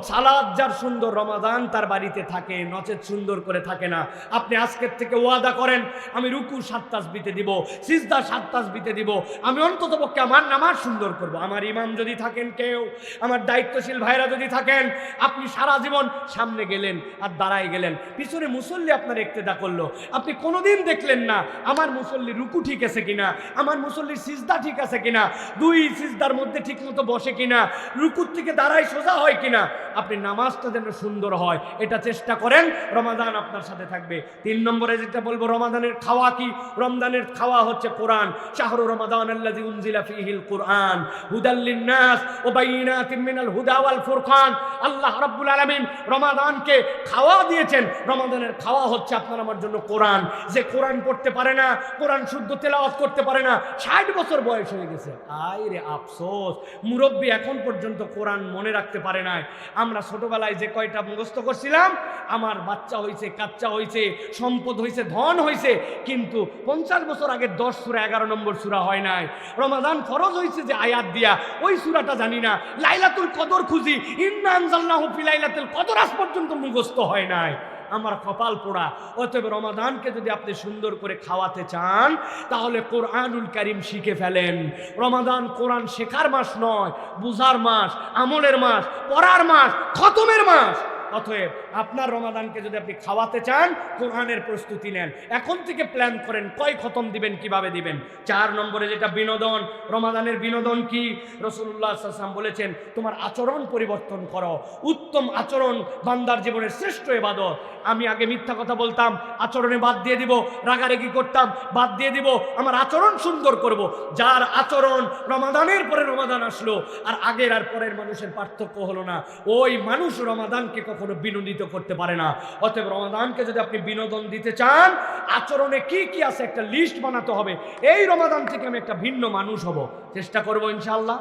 সালাত যার সুন্দর, রমাদান তার বাড়িতে থাকে, নচেত সুন্দর করে থাকে না। আপনি আজকের থেকে ওয়াদা করেন আমি রুকু 7 তাসবিহতে দিব, সিজদা 7 তাসবিহতে দিব, আমি অন্তত পক্ষে আমার নামাজ সুন্দর করব। আমার ইমাম যদি থাকেন কেউ, আমার দায়িত্বশীল ভাইরা যদি থাকেন, আপনি সারা জীবন সামনে গেলেন আর দাঁড়ায় গেলেন, পিছনে মুসল্লি আপনার ইক্তেদা করলো, আপনি কোনোদিন দেখলেন না আমার মুসল্লি রুকু ঠিক আছে কিনা, আমার মুসল্লির সিজদা ঠিক আছে কিনা, 2 সিজদার মধ্যে ঠিক মতো বসে কিনা, রুকুর থেকে দাঁড়ায় সোজা হয় কিনা, আপনি নামাজটা যেন সুন্দর হয় এটা চেষ্টা করেন। রমাদান আপনার সাথে থাকবে। 3 নম্বরে যেটা বলবো, রমাদানের খাওয়া কি? রমজানের খাওয়া হচ্ছে কোরআন। শাহরু রমাদান আল্লাযী উনজিলা ফীহিল কুরআন হুদাল লিন-নাস ওয়া বাইয়িনাতিন মিনাল হুদা ওয়াল ফুরকান। আল্লাহ রাব্বুল আলামিন রমাদানকে খাওয়া দিয়েছেন। রমাদানের খাওয়া হচ্ছে আপনার আমার জন্য কোরআন। যে কোরআন পড়তে পারে না, কোরআন শুদ্ধ তেলাওয়াত করতে পারে না, 60 বছর বয়স হয়ে গেছে, আয় রে আফসোস, মুরব্বী এখন পর্যন্ত কোরআন মনে রাখতে পারে নাই। আমরা ছোটবেলায় যে কয়টা মুখস্থ করছিলাম, আমার বাচ্চা হয়েছে, কাচ্চা হয়েছে, সম্পদ হয়েছে, ধন হয়েছে, কিন্তু 50 বছর আগে 10 সূরা 11 নম্বর সূরা হয় নাই। রমাদান ফরজ হয়েছে যে আয়াত দিয়া, ওই সূরাটা জানি না। লাইলাতুল কদর খুঁজি, ইন্না আনজালনাহু ফি লাইলাতুল কদর আজ পর্যন্ত মুখস্থ হয় নাই। আমার কপাল পোড়া। অতএব রমাদানকে যদি আপনি সুন্দর করে খাওয়াতে চান তাহলে কোরআনুল কারীম শিখে ফেলেন। রমাদান কোরআন শেখার মাস নয়, বুঝার মাস, আমলের মাস, পড়ার মাস, খতমের মাস। অতএব আপনার রমাদানকে যদি আপনি খাওয়াতে চান কোরআনের প্রস্তুতি নেন, এখন থেকে প্ল্যান করেন কয় খতম দিবেন, কিভাবে দিবেন। 4 নম্বরে যেটা বিনোদন, রমাদানের বিনোদন কি? রাসূলুল্লাহ সাল্লাল্লাহু আলাইহি ওয়াসাল্লাম বলেছেন তোমার আচরণ পরিবর্তন করো। উত্তম আচরণ বান্দার জীবনের শ্রেষ্ঠ ইবাদত। আমি আগে মিথ্যা কথা বলতাম, আচরণে বাদ দিয়ে দিব, রাগারাগি করতাম, বাদ দিয়ে দিব, আমার আচরণ সুন্দর করব। যার আচরণ রমাদানের পরে রমাদান আসলো আর আগের আর পরের মানুষের পার্থক্য হলো না, ওই মানুষ রমাদানকে কখনো বিনোদিত করতে পারে না। অতএব রমাদানকে যদি আপনি বিনোদন দিতে চান, আচরণে কি কি আছে একটা লিস্ট বানাতে হবে। এই রমাদান থেকে আমি একটা ভিন্ন মানুষ হব, চেষ্টা করব ইনশাআল্লাহ।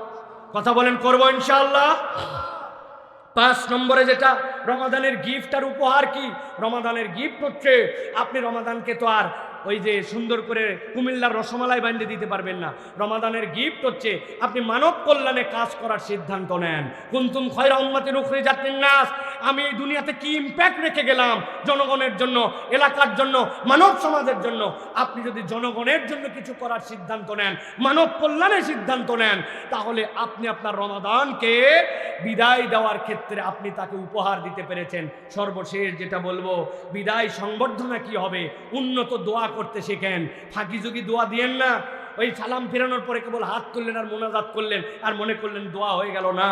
কথা বলেন, করব ইনশাআল্লাহ। 5 নম্বরে যেটা রমাদানের গিফট আর উপহার কি? রমাদানের গিফট হচ্ছে আপনি রমাদানকে তো আর ওই যে সুন্দর করে কুমিল্লার রসমালাই বানিয়ে দিতে পারবেন না। রমাদানের গিফট হচ্ছে আপনি মানব কল্যাণে কাজ করার সিদ্ধান্ত নেন। কুনতুম খায়রা উম্মাতিন উখরিজাত লিন-নাস, আমি এই দুনিয়াতে কি ইম্প্যাক্ট রেখে গেলাম জনগণের জন্য, এলাকার জন্য, মানব সমাজের জন্য। আপনি যদি জনগণের জন্য কিছু করার সিদ্ধান্ত নেন, মানব কল্যাণের সিদ্ধান্ত নেন, তাহলে আপনি আপনার রমাদানকে বিদায় দেওয়ার ক্ষেত্রে আপনি তাকে উপহার দিতে পেরেছেন। সর্বশেষ যেটা বলবো, বিদায় সংবর্ধনা কি হবে? উন্নত দোয়া করতে শেখেন। ফাঁকি ঝুঁকি দোয়া দিয়েন না। ওই সালাম ফেরানোর পরে কেবল হাত তুললেন আর মোনাজাত করলেন আর মনে করলেন দোয়া হয়ে গেল না।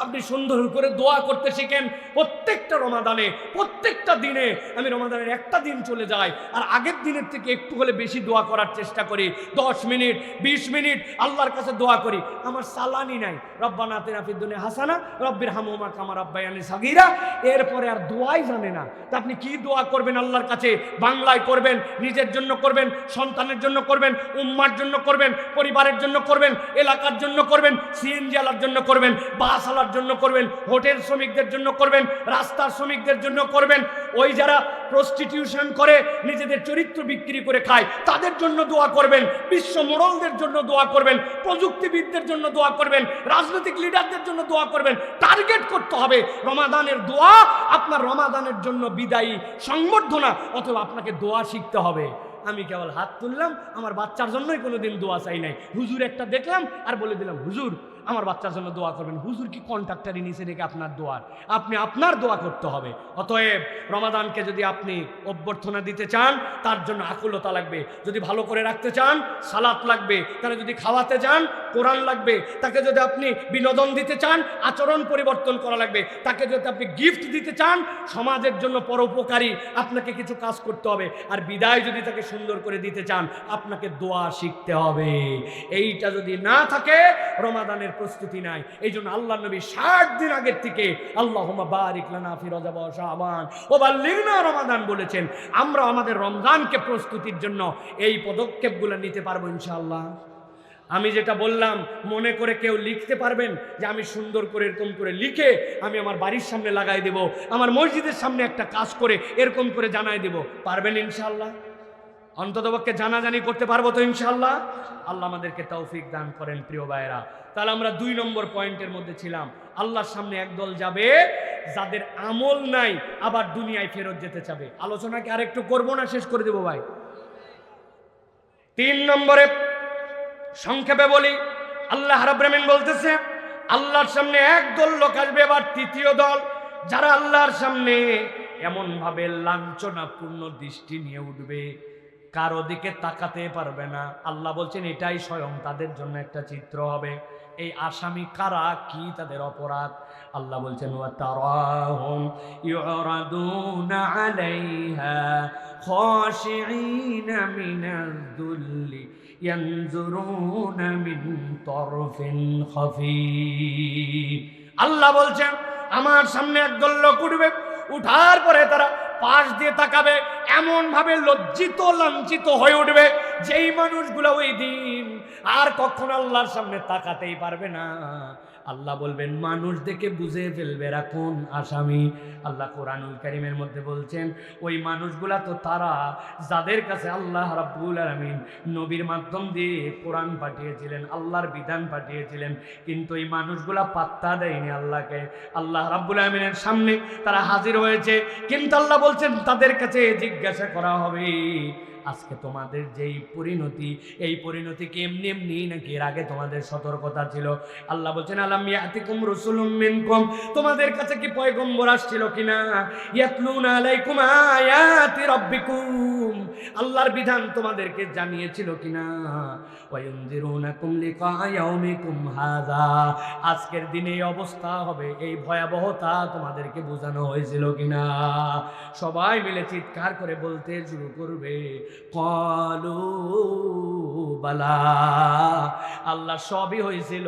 আপনি সুন্দর করে দোয়া করতে শিখেন। প্রত্যেকটা রমাদানে, প্রত্যেকটা দিনে, আমি রমাদানের একটা দিন চলে যাই আর আগের দিনের থেকে একটু হলে বেশি দোয়া করার চেষ্টা করি। 10 মিনিট 20 মিনিট আল্লাহর কাছে দোয়া করি। আমার সালানি নাই, রব্বানা আতিনা ফিদ দুনিয়া হাসানা রব্বিরহামহুমা কামা রাব্বায়ানি সাগীরা। এরপরে আর দোয়াই জানে না। তা আপনি কি দোয়া করবেন আল্লাহর কাছে? বাংলায় করবেন, নিজের জন্য করবেন, সন্তানের জন্য করবেন, উম্মার জন্য করবেন, পরিবারের জন্য করবেন, এলাকার জন্য করবেন, সিএনজি আলার জন্য করবেন, বাস আলার জন্য করবেন, হোটেল শ্রমিকদের জন্য করবেন, রাস্তার শ্রমিকদের জন্য করবেন, ওই যারা প্রস্টিটিউশন করে নিজেদের চরিত্র বিক্রি করে খায় তাদের জন্য দোয়া করবেন, বিশ্ব মোড়লদের জন্য দোয়া করবেন, প্রযুক্তিবিদদের জন্য দোয়া করবেন, রাজনৈতিক লিডারদের জন্য দোয়া করবেন। টার্গেট করতে হবে রমাদানের দোয়া আপনার রমাদানের জন্য বিদায়ী সংবর্ধনা। অথবা আপনাকে দোয়া শিখতে হবে। আমি কেবল হাত তুললাম, আমার বাচ্চার জন্যই কোনোদিন দোয়া চাই নাই। হুজুর একটা দেখলাম আর বলে দিলাম হুজুর আমার বাচ্চার জন্য দোয়া করবেন। হুজুর কি কন্ট্রাক্টারি নিচে রেখে আপনার দোয়ার? আপনি আপনার দোয়া করতে হবে। অতএব রমাদানকে যদি আপনি অভ্যর্থনা দিতে চান তার জন্য আকুলতা লাগবে। যদি ভালো করে রাখতে চান সালাত লাগবে। তাহলে যদি খাওয়াতে চান কোরআন লাগবে। তাকে যদি আপনি বিনোদন দিতে চান আচরণ পরিবর্তন করা লাগবে। তাকে যদি আপনি গিফট দিতে চান সমাজের জন্য পরোপকারী আপনাকে কিছু কাজ করতে হবে। আর বিদায় যদি তাকে সুন্দর করে দিতে চান আপনাকে দোয়া শিখতে হবে। এইটা যদি না থাকে রমাদানের প্রস্তুতি নাই। এই জন্য আল্লাহ নবী 60 দিন আগের থেকে আল্লাহুম্মা বারিক লানা ফি রজব ওয়া শাবান ওয়া বাল্লিগনা রমাদান বলেছেন। আমরা আমাদের রমজানকে প্রস্তুতির জন্য এই পদক্ষেপগুলো নিতে পারবো ইনশাআল্লাহ। আমি যেটা বললাম মনে করে কেউ লিখতে পারবেন যে আমি সুন্দর করে এরকম করে লিখে আমি আমার বাড়ির সামনে লাগাই দেব, আমার মসজিদের সামনে একটা কাজ করে এরকম করে জানাই দেব? পারবেন ইনশাআল্লাহ? অন্ততপক্ষে জানাজানি করতে পারবো তো ইনশাআল্লাহ? আল্লাহ আমাদেরকে তৌফিক দান করেন। প্রিয় ভাইরা, তাহলে আমরা 2 নম্বর পয়েন্টের মধ্যে ছিলাম। আল্লাহর সামনে একদল যাবে যাদের আমল নাই আবার দুনিয়ায় ফেরত যেতে চাবে। আলোচনাকে আরেকটু করবো না শেষ করে দেবো ভাই? 3 নম্বরে সংক্ষেপে বলি, আল্লাহ রাব্বুল আলামিন বলতেছে আল্লাহর সামনে একদল লোক আসবে, এবার তৃতীয় দল যারা আল্লাহর সামনে এমন ভাবে লাঞ্ছনাপূর্ণ দৃষ্টি নিয়ে উঠবে কারো দিকে তাকাতে পারবে না। আল্লাহ বলছেন এটাই স্বয়ং তাদের জন্য একটা চিত্র হবে। এই আসামি কারা, কি তাদের অপরাধ? আল্লাহ বলছেন ওয়া তারাহুম ইউরাদুনা আলাইহা খাশিঈনা মিনাল যুল্লি ইয়ানজুরুনা মিন তারফিন খাফী। আল্লাহ বলছেন আমার সামনে একদল লোক উঠবে, উঠার পরে তারা পাশ দিয়ে তাকাবে, এমন ভাবে লজ্জিত লাঞ্ছিত হয়ে উঠবে যেই মানুষগুলো ওই দিন আর কখনো আল্লাহর সামনে তাকাতেই পারবে না। আল্লাহ বলবেন মানুষ দেখে বুঝে ফেলবে এরা কোন আসামি। আল্লাহ কোরআনুল কারীমের মধ্যে বলছেন ওই মানুষগুলা তো তারা যাদের কাছে আল্লাহ রাব্বুল আলামিন নবীর মাধ্যম দিয়ে কোরআন পাঠিয়েছিলেন, আল্লাহর বিধান পাঠিয়েছিলেন, কিন্তু এই মানুষগুলা পাত্তা দেয়নি আল্লাহকে। আল্লাহ রাব্বুল আলামিনের সামনে তারা হাজির হয়েছে, কিন্তু আল্লাহ বলছেন তাদের কাছে জিজ্ঞাসা করা হবে আজকে তোমাদের যেই পরিণতি, এই পরিণতি কি এমনি এমনি নাকি এর আগে তোমাদের সতর্কতা ছিল? আল্লাহ বলছেন আলাম ইয়াতিকুম রাসূলুম মিনকুম, তোমাদের কাছে কি পয়গম্বর আসছিল কিনা? ইয়াতলুনা আলাইকুম আয়াতি রাব্বিকুম, আল্লাহর বিধান তোমাদেরকে জানিয়েছিল কিনা? ওয়ায়ুনযিরুনাকুম লিকা ইয়াউমিকুম হাযা, আজকের দিনে এই অবস্থা হবে, এই ভয়াবহতা তোমাদেরকে বোঝানো হয়েছিল কিনা? সবাই মিলে চিৎকার করে বলতে শুরু করবে ক্বালু বালা, আল্লাহ সবই হয়েছিল,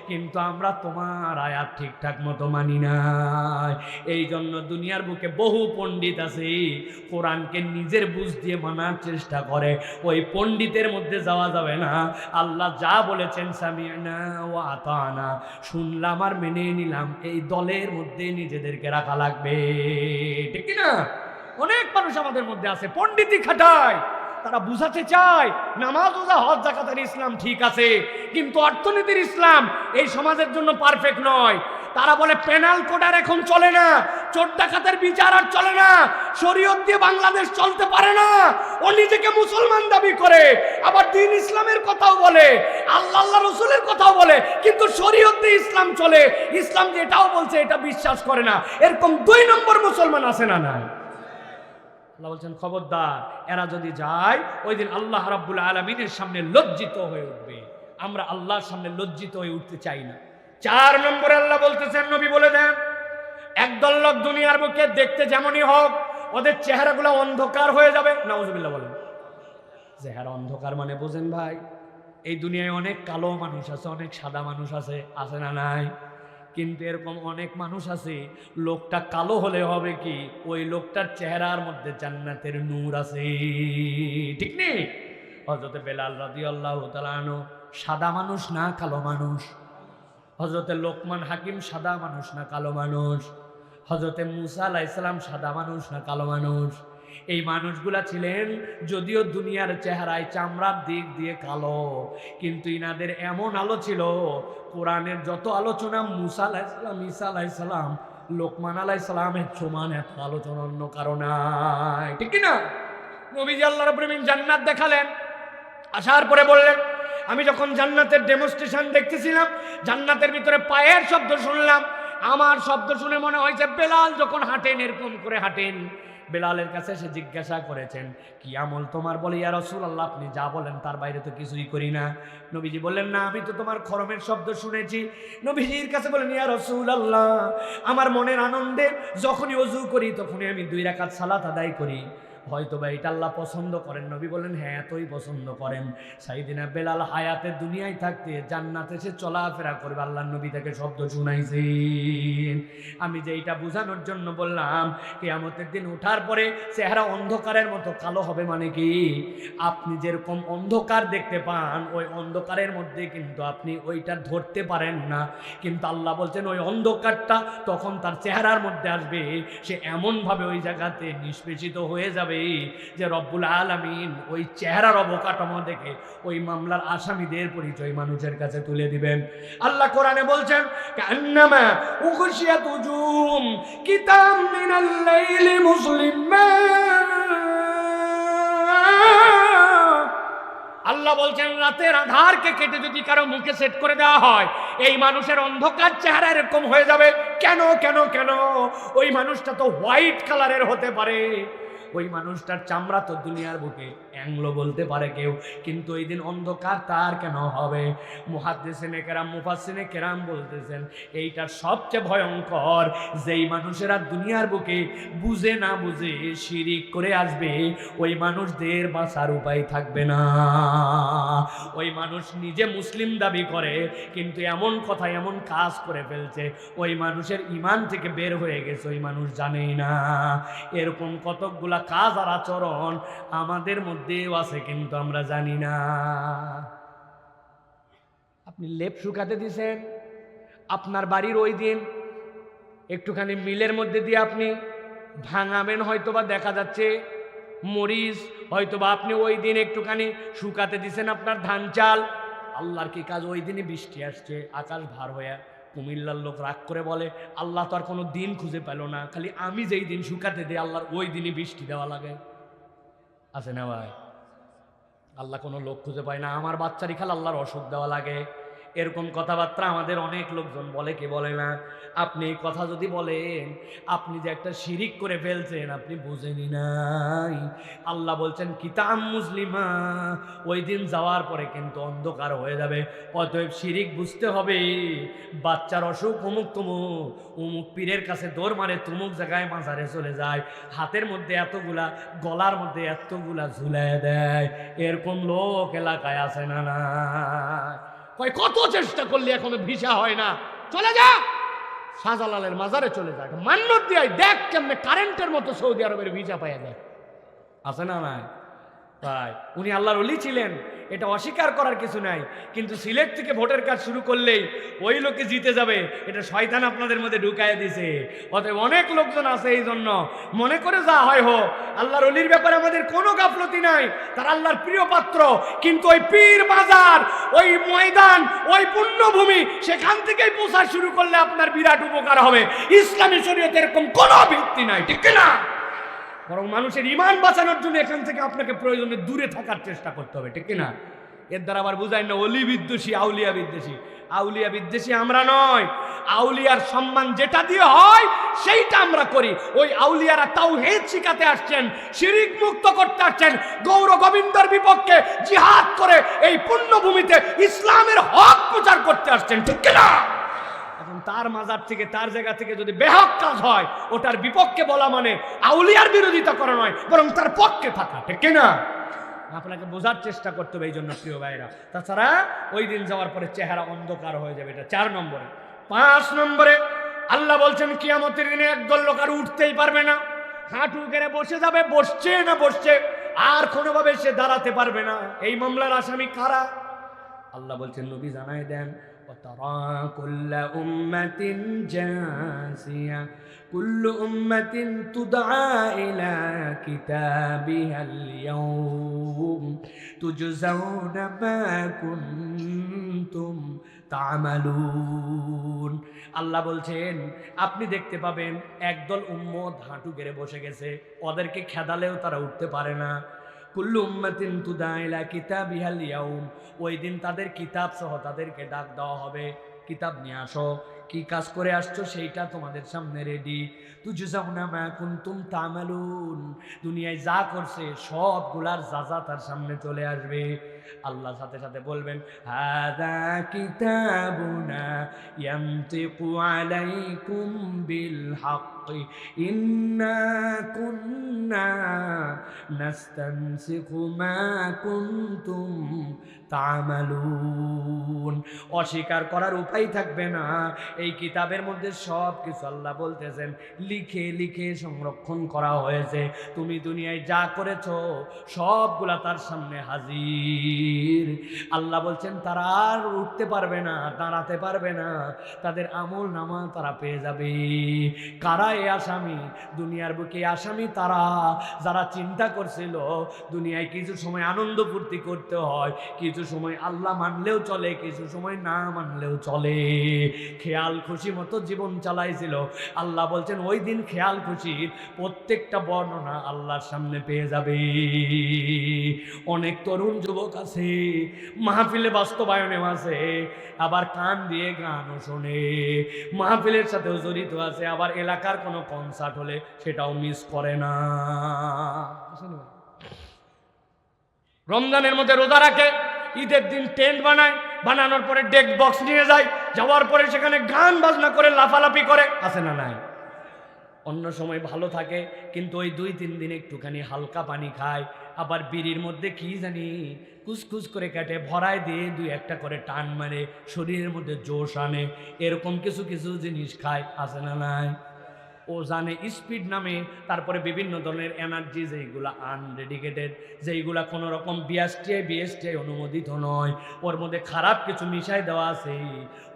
কিন্তু আমরা তোমার আয়াত ঠিকঠাক মতো মানি নাই। এই জন্য দুনিয়ার বুকে বহু পণ্ডিত আছে কোরআনকে নিজের বুঝ দিয়ে মানার চেষ্টা করে, ওই পণ্ডিতের মধ্যে যাওয়া যাবে না। আল্লাহ যা বলেছেন সামি'না ওয়া আতানা, শুনলাম আর মেনে নিলাম, এই দলের মধ্যে নিজেদেরকে রাখা লাগবে, ঠিক কি না? অনেক মানুষ আমাদের মধ্যে আছে পণ্ডিতি খাটায়, তারা বুঝাতে চায় নামাজ রোজা হজ যাকাতের ইসলাম ঠিক আছে, কিন্তু অর্থনীতির ইসলাম এই সমাজের জন্য পারফেক্ট নয়। তারা বলে পেনাল কোড আর এখন চলে না, চোর ডাকাতের বিচার আর চলে না, শরীয়ত দিয়ে বাংলাদেশ চলতে পারে না। ও নিজেকে মুসলমান দাবি করে, আবার দ্বীন ইসলামের কথাও বলে, আল্লাহ আল্লাহ রসুলের কথাও বলে, কিন্তু শরীয়ত দিয়ে ইসলাম চলে, ইসলাম যেটাও বলছে এটা বিশ্বাস করে না। এরকম 2 নম্বর মুসলমান আছে না? নাই। আল্লাহ বলছেন খবরদার, এরা যদি যায় ওই দিন আল্লাহ রাব্বুল আলামিনের সামনে লজ্জিত হয়ে উঠবে। আমরা আল্লাহর সামনে লজ্জিত হয়ে উঠতে চাই না। 4 নম্বরে আল্লাহ বলতেছেন, নবী বলে দেন, একদল লোক দুনিয়ার বুকে দেখতে যেমনই হোক ওদের চেহারাগুলো অন্ধকার হয়ে যাবে। নাউজুবিল্লাহ বলেন। চেহারা অন্ধকার মানে বোঝেন ভাই, এই দুনিয়ায় অনেক কালো মানুষ আছে, অনেক সাদা মানুষ আছে, আছে না নাই? কিন্তু এরকম অনেক মানুষ আছে লোকটা কালো হলে হবে কি, ওই লোকটার চেহারার মধ্যে জান্নাতের নূর আছে, ঠিক নেই? হযরতে বেলাল রাদিয়াল্লাহু তাআলা আনহু সাদা মানুষ না কালো মানুষ? হযরতে লোকমান হাকিম সাদা মানুষ না কালো মানুষ? হযরতে মুসা আলাইহিস সালাম সাদা মানুষ না কালো মানুষ? এই মানুষগুলা ছিলেন যদিও দুনিয়ার চেহারায় চামড়ার দিক দিয়ে কালো, কিন্তু ইনাদের এমন আলো ছিল, কোরআনের যত আলোচনা মুসা আলাইহিস সালাম, ঈসা আলাইহিস সালাম, লোকমান আলাইহিস সালামের সমান এত আলোচনা অন্য কারো নাই, ঠিক কি না? নবীজি আল্লাহ রাব্বুল আলামিন জান্নাত দেখালেন, আসার পরে বললেন আমি যখন জান্নাতের ডেমনস্ট্রেশন দেখতেছিলাম, জান্নাতের ভিতরে পায়ের শব্দ শুনলাম, আমার শব্দ শুনে মনে হয়েছে বেলাল যখন হাঁটেন এরকম করে হাঁটেন। বেলালের কাছে এসে জিজ্ঞাসা করেছেন কি আমল তোমার? বলে ইয়া রাসূলুল্লাহ আপনি যা বলেন তার বাইরে তো কিছুই করি না। নবীজি বললেন না, আমি তো তোমার খরমের শব্দ শুনেছি। নবীজির কাছে বলেন ইয়া রাসূলুল্লাহ আমার মনের আনন্দে যখনই ওযু করি তখনই আমি 2 রাকাত সালাত আদায় করি, হয়তো বা এটা আল্লাহ পছন্দ করেন। নবী বলেন হ্যাঁ এতই পছন্দ করেন। সাইয়েদিনা বেলাল হায়াতে দুনিয়ায় থাকতে জান্নাতে সে চলাফেরা করবে, আল্লাহর নবী তাকে শব্দ শুনাইছেন। আমি যে এটা বোঝানোর জন্য বললাম কিয়ামতের দিন ওঠার পরে চেহারা অন্ধকারের মতো কালো হবে, মানে কি আপনি যেরকম অন্ধকার দেখতে পান ওই অন্ধকারের মধ্যে কিন্তু আপনি ওইটা ধরতে পারেন না, কিন্তু আল্লাহ বলছেন ওই অন্ধকারটা তখন তার চেহারার মধ্যে আসবে, সে এমনভাবে ওই জায়গাতে নিষ্পেষিত হয়ে যাবে যে রব্বুল আলামিন ওই চেহারার অবকাঠামো দেখে ওই মামলার আসামিদের পরিচয় মানুষের কাছে তুলে দিবেন। আল্লাহ কোরআনে বলছেন কান্নামা উগশিয়াত উজুম কিতাম মিনাল লাইলি মুসলিমা, আল্লাহ বলছেন রাতের আধারকে কেটে যদি কারো মুখে সেট করে দেওয়া হয় এই মানুষের অন্ধকার চেহারা এরকম হয়ে যাবে। কেন কেন কেন? ওই মানুষটা তো হোয়াইট কালারের হতে পারে, ওই মানুষটার চামড়া তো দুনিয়ার বুকে অ্যাংলো বলতে পারে কেউ, কিন্তু ওই দিন অন্ধকার তার কেন হবে? মুহাদ্দিসিনে কেরাম মুফাসসিরিনে কেরাম বলতেছেন এইটা সবচেয়ে ভয়ঙ্কর, যেই মানুষেরা দুনিয়ার বুকে বুঝে না বুঝে শিরিক করে আসবে ওই মানুষদের বাঁচার উপায় থাকবে না। ওই মানুষ নিজে মুসলিম দাবি করে কিন্তু এমন কথা এমন কাজ করে ফেলছে ওই মানুষের ঈমান থেকে বের হয়ে গেছে, ওই মানুষ জানেই না। এরকম কতকগুলা কাজ আর আচরণ আমাদের মধ্যেও আছে কিন্তু আমরা জানি না। আপনি লেপ শুকাতে দিছেন, আপনার বাড়ির ওই দিন একটুখানি মিলের মধ্যে দিয়ে আপনি ভাঙাবেন, হয়তোবা দেখা যাচ্ছে মরিচ, হয়তোবা আপনি ওই দিন একটুখানি শুকাতে দিছেন আপনার ধান চাল। আল্লাহর কি কাজ, ওই দিনই বৃষ্টি আসছে আকাশ ভার হয়ে। কুমিল্লার লোক রাগ করে বলে আল্লাহ তো আর কোনো দিন খুঁজে পেল না, খালি আমি যেই দিন শুকাতে দিই আল্লাহর ওই দিনই বৃষ্টি দেওয়া লাগে। আছে না ভাই? আল্লাহ কোনো লোক খুঁজে পায় না, আমার বাচ্চারই খালি আল্লাহর অসুখ দেওয়া লাগে। এরকম কথাবার্তা আমাদের অনেক লোকজন বলে, কি বলে না? আপনি এই কথা যদি বলেন, আপনি যে একটা শিরিক করে ফেলছেন আপনি বুঝেনি নাই। আল্লাহ বলছেন কিতাব মুসলিমা, ওই দিন যাওয়ার পরে কিন্তু অন্ধকার হয়ে যাবে। অতএব শিরিক বুঝতে হবে। বাচ্চার অসুখ অমুক তমুক, অমুক পীরের কাছে দৌড় মারে, তুমুক জায়গায় মাজারে চলে যায়, হাতের মধ্যে এতগুলা, গলার মধ্যে এতগুলা ঝুলাই দেয়। এরকম লোক এলাকায় আছে না? না, কত চেষ্টা করলে এখনো ভিসা হয় না। চলে যা শাহজালালের মাজারে চলে যায়, মান্যত দিয়ে দেখ কেমনে কারেন্টের মতো সৌদি আরবের ভিসা পাইয়া যায়। আছে না? নাই ভাই, উনি আল্লাহর ওলি ছিলেন, এটা অস্বীকার করার কিছু নাই। কিন্তু সিলেট থেকে ভোটের কাজ শুরু করলেই ওই লোকে জিতে যাবে, এটা শয়তান আপনাদের মধ্যে ঢুকাইয়া দিছে। অতএব অনেক লোকজন আছে এই জন্য মনে করে যা হয় হোক, আল্লাহর ওলির ব্যাপারে আমাদের কোনো গাফলতি নাই, তার আল্লাহর প্রিয় পাত্র। কিন্তু ওই পীর বাজার, ওই ময়দান, ওই পুণ্যভূমি, সেখান থেকেই প্রচার শুরু করলে আপনার বিরাট উপকার হবে। ইসলামী শরীয়তে এরকম কোনো ভিত্তি নাই, ঠিক না? বরং মানুষের ঈমান বাঁচানোর জন্য এখান থেকে আপনাকে প্রয়োজনে দূরে থাকার চেষ্টা করতে হবে, ঠিক না? এর দ্বারা আবার বুঝাই না অলি বিদ্বেষী, আউলিয়া বিদ্বেষী। আউলিয়া বিদ্বেষী আমরা নয়, আউলিয়ার সম্মান যেটা দিয়ে হয় সেইটা আমরা করি। ওই আউলিয়ারা তাওহীদ শিখাতে আসছেন, শিরিক মুক্ত করতে আসছেন, গৌর গোবিন্দর বিপক্ষে জিহাদ করে এই পুণ্যভূমিতে ইসলামের হক প্রচার করতে আসছেন, ঠিক না? এখন তার মাজার থেকে, তার জায়গা থেকে যদি বেহক কাজ হয়, ওটার বিপক্ষে বলা মানে আউলিয়ার বিরোধিতা করা নয়, বরং তার পক্ষে থাকা, ঠিক না? আপনাকে বোঝার চেষ্টা করতে হবে এই জন্য প্রিয় ভাইরা। তাছাড়া ওই দিন যাওয়ার পরে চেহারা অন্ধকার হয়ে যাবে, এটা 4 নম্বরে। 5 নম্বরে আল্লাহ বলছেন কিয়ামতের দিনে একদল লোক আর উঠতেই পারবে না, হাঁটু গেড়ে বসে যাবে, বসছে না বসছে, আর কোনোভাবে সে দাঁড়াতে পারবে না। এই মামলার আসামি কারা? আল্লাহ বলছেন নবী জানাই দেন, وترى كل أمة جاثية كل أمة تدعى إلى كتابها اليوم تجزون ما كنتم تعملون। আল্লাহ বলছেন আপনি দেখতে পাবেন একদল উম্মত হাঁটু গেড়ে বসে গেছে, ওদেরকে খেদালেও তারা উঠতে পারে না। কুল্লু উম্মাতিন তুদা ইলা কিতাবিহাল ইয়াউম, ওই দিন তাদের কিতাব সহ তাদেরকে ডাক দেওয়া হবে, কিতাব নিয়ে আসো, কি কাজ করে আসছো সেইটা তোমাদের সামনে রেডি। তুজজাউনা মা কুনতুম তা'মালুন, দুনিয়ায় যা করছে সবগুলার যাজা তার সামনে চলে আসবে। আল্লাহ সাথে সাথে বলবেন হাযা কিতাবুনা ইয়ানতিকু আলাইকুম বিল হাক্কি ইন্না কুন্না নাস্তানসিখু মা কুনতুম তা'মালুন। অস্বীকার করার উপায় থাকবে না। এই কিতাবের মধ্যে সব কিছু আল্লাহ বলতেছেন লিখে লিখে সংরক্ষণ করা হয়েছে। তুমি দুনিয়ায় যা করেছো সবগুলা তার সামনে হাজির। আল্লাহ বলছেন তারা আর উঠতে পারবে না, দাঁড়াতে পারবে না, তাদের আমল নামা তারা পেয়ে যাবে। কারা এই আসামি? দুনিয়ার বুকে আসামি তারা যারা চিন্তা করছিল দুনিয়ায় কিছু সময় আনন্দ ফুর্তি করতে হয়, কিছু সময় আল্লাহ মানলেও চলে, কিছু সময় না মানলেও চলে, খেয়াল খুশি মতো জীবন চালাইছিল। আল্লাহ বলছেন ওই দিন খেয়াল খুশির প্রত্যেকটা বর্ণনা আল্লাহর সামনে পেয়ে যাবে। অনেক তরুণ যুবক আছে মাহফিলে বাস্তবায়নেও আছে, আবার কান দিয়ে গানও শোনে, মাহফিলের সাথেও জড়িত আছে, আবার এলাকার কোনো কনসার্ট হলে সেটাও মিস করে না। রমজানের মধ্যে রোজা রাখে, ঈদের দিন টেন্ট বানায়, বানানোর পরে ডেক বক্স নিয়ে যায়, যাওয়ার পরে সেখানে গান বাজনা করে লাফালাফি করে, আছে না নাই? অন্য সময় ভালো থাকে, কিন্তু ওই 2-3 দিন একটুখানি হালকা পানি খায়, আবার বিড়ির মধ্যে কি জানি কুচকুচ করে কাটে, ভরায় দিয়ে 2-1টা করে টান মারে, শরীরের মধ্যে জোশ আনে, এরকম কিছু কিছু জিনিস খায়, আছে না নাই? ও জানে স্পিড নামে, তারপরে বিভিন্ন ধরনের এনার্জি যেইগুলা আনডেডিকেটেড, যেইগুলা কোনো রকম বিএসটিআই অনুমোদিত নয়, ওর মধ্যে খারাপ কিছু মিশাই দেওয়া আছে,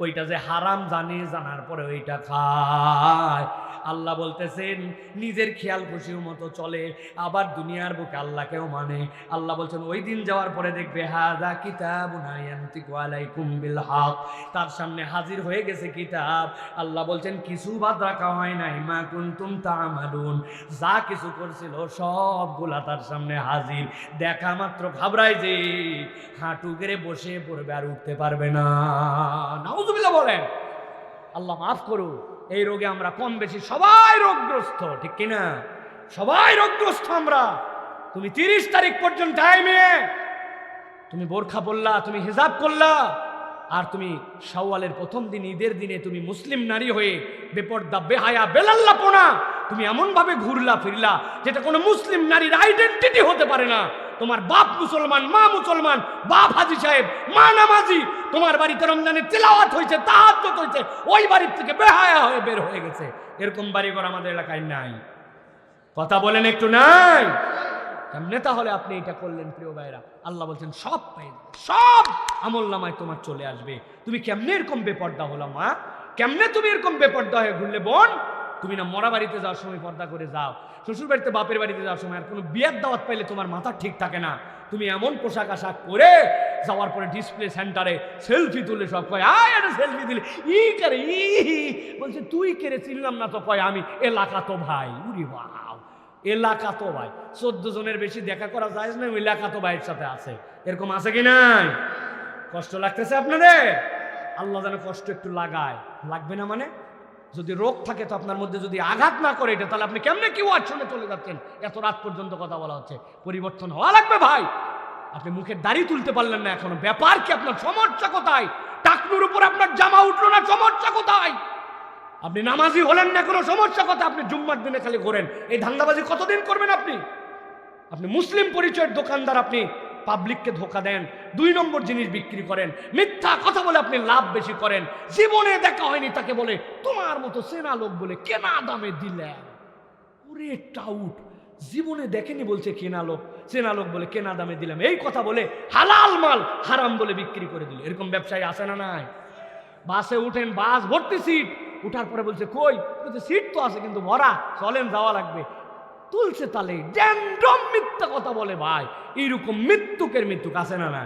ওইটা যে হারাম জানে, জানার পরে ওইটা খায়। আল্লাহ বলতেছেন নিজের খেয়াল খুশির মতো চলে, আবার দুনিয়ার বুকে আল্লাহকেও মানে। আল্লাহ বলছেন ওই দিন যাওয়ার পরে দেখবে হাযা কিতাবুন ইয়ানতিকু আলাইকুম বিল হক, তার সামনে হাজির হয়ে গেছে কিতাব। আল্লাহ বলছেন কিছু বাদ রাখা হয় নাই, মা কুনতুম তা'মালুন, যা কিছু করছিল সবগুলা তার সামনে হাজির। দেখা মাত্র ঘাবড়ায় যে হাঁটু গেড়ে বসে পড়বে, আর উঠতে পারবে না। নাউযুবিল্লাহ বলেন। আল্লাহ মাফ করুন। এই রোগে আমরা কম বেশি সবাই রোগগ্রস্ত, ঠিক কিনা? সবাই রোগগ্রস্ত আমরা। তুমি 30 তারিখ পর্যন্ত টাইমে তুমি বোরখা পরলা, তুমি হিজাব করলা, আর তুমি শাওয়ালের প্রথম দিন ঈদের দিনে তুমি মুসলিম নারী হয়ে বেপর্দা বেহায়া বেলাল্লাপনা তুমি এমন ভাবে ঘুরলা ফিরলা যেটা কোনো মুসলিম নারীর আইডেন্টিটি হতে পারে না। তোমার বাপ মুসলমান, মা মুসলমান, বাপ হাজি সাহেব, মা নামাজি, তোমার বাড়িতে রমজানের তিলাওয়াত হয়েছে, তাহাজ্জুদ হয়েছে, ওই বাড়ির থেকে বেহায়া হয়ে বের হয়ে গেছে। এরকম বাড়িঘর আমাদের এলাকায় নাই। কথা বলেন একটু, নাই? কেমনে তাহলে আপনি এটা করলেন প্রিয় ভাইরা? আল্লাহ বলছেন সব পাই, সব আমল নামায় তোমার চলে আসবে। তুমি কেমনে এরকম বেপর্দা হলো মা? কেমনে তুমি এরকম বেপর্দা হয়ে ঘুরলে বোন? তুমি না মরা বাড়িতে যাওয়ার সময় পর্দা করে যাও, শ্বশুর বাড়িতে বাপের বাড়িতে যাওয়ার সময় আর কোনো বিয়ের দাওয়াত পাইলে তোমার মাথা ঠিক থাকে না, তুমি এমন পোশাক আশাক করে যাওয়ার পরে ডিসপ্লে সেন্টারে সেলফি তুলে সব কয় আয় একটা সেলফি দিলে ই করে ই বলছে তুই কেড়ে চিনলাম না তো, কয় আমি এলাকা তো ভাই। উরি বাও, এলাকা তো ভাই, 14 জনের বেশি দেখা করা যায় না, ওই এলাকা তো ভাইয়ের সাথে আছে। এরকম আছে কি নাই? কষ্ট লাগতেছে আপনাদের? আল্লাহ যেন কষ্ট একটু লাগায়। লাগবে না মানে? যদি রোগ থাকে তো আপনার মধ্যে যদি আঘাত না করে এটা, তাহলে আপনি কেমনে কি ওয়াজ শুনে চলে যাচ্ছেন? এত রাত পর্যন্ত কথা বলা হচ্ছে। পরিবর্তন হওয়া লাগবে ভাই। আপনি মুখের দাড়ি তুলতে পারলেন না এখনো, ব্যাপার কি? আপনার সমস্যা কোথায়? টাকনুর উপর আপনার জামা উঠলো না, সমস্যা কোথায়? আপনি নামাজি হলেন না, কোনো সমস্যা কথা? আপনি জুম্মার দিনে খালি ঘোরেন, এই ধান্দাবাজি কতদিন করবেন আপনি? আপনি মুসলিম পরিচয়ের দোকানদার, আপনি পাবলিককে ধোকা দেন, 2 নম্বর জিনিস বিক্রি করেন, মিথ্যা কথা বলে আপনি লাভ বেশি করেন। জীবনে দেখা হয়নি তাকে বলে তোমার মতো চেনা লোক বলে কেনা দামে দিলেন। ওরে টাউট, জীবনে দেখেনি বলছে কেনা লোক, চেনা লোক বলে কেনা দামে দিলাম। এই কথা বলে হালাল মাল হারাম বলে বিক্রি করে দিল। এরকম ব্যবসায়ী আছে না নাই? বাসে উঠেন, বাস ভর্তি সিট, উঠার পরে বলছে কই? বলছে সিট তো আছে কিন্তু ভরা, চলেন যাওয়া লাগবে। তুলছে তালে র্যান্ডম মিথ্যা কথা বলে ভাই। এইরকম মৃত্যুকের মৃত্যুক আছে না না?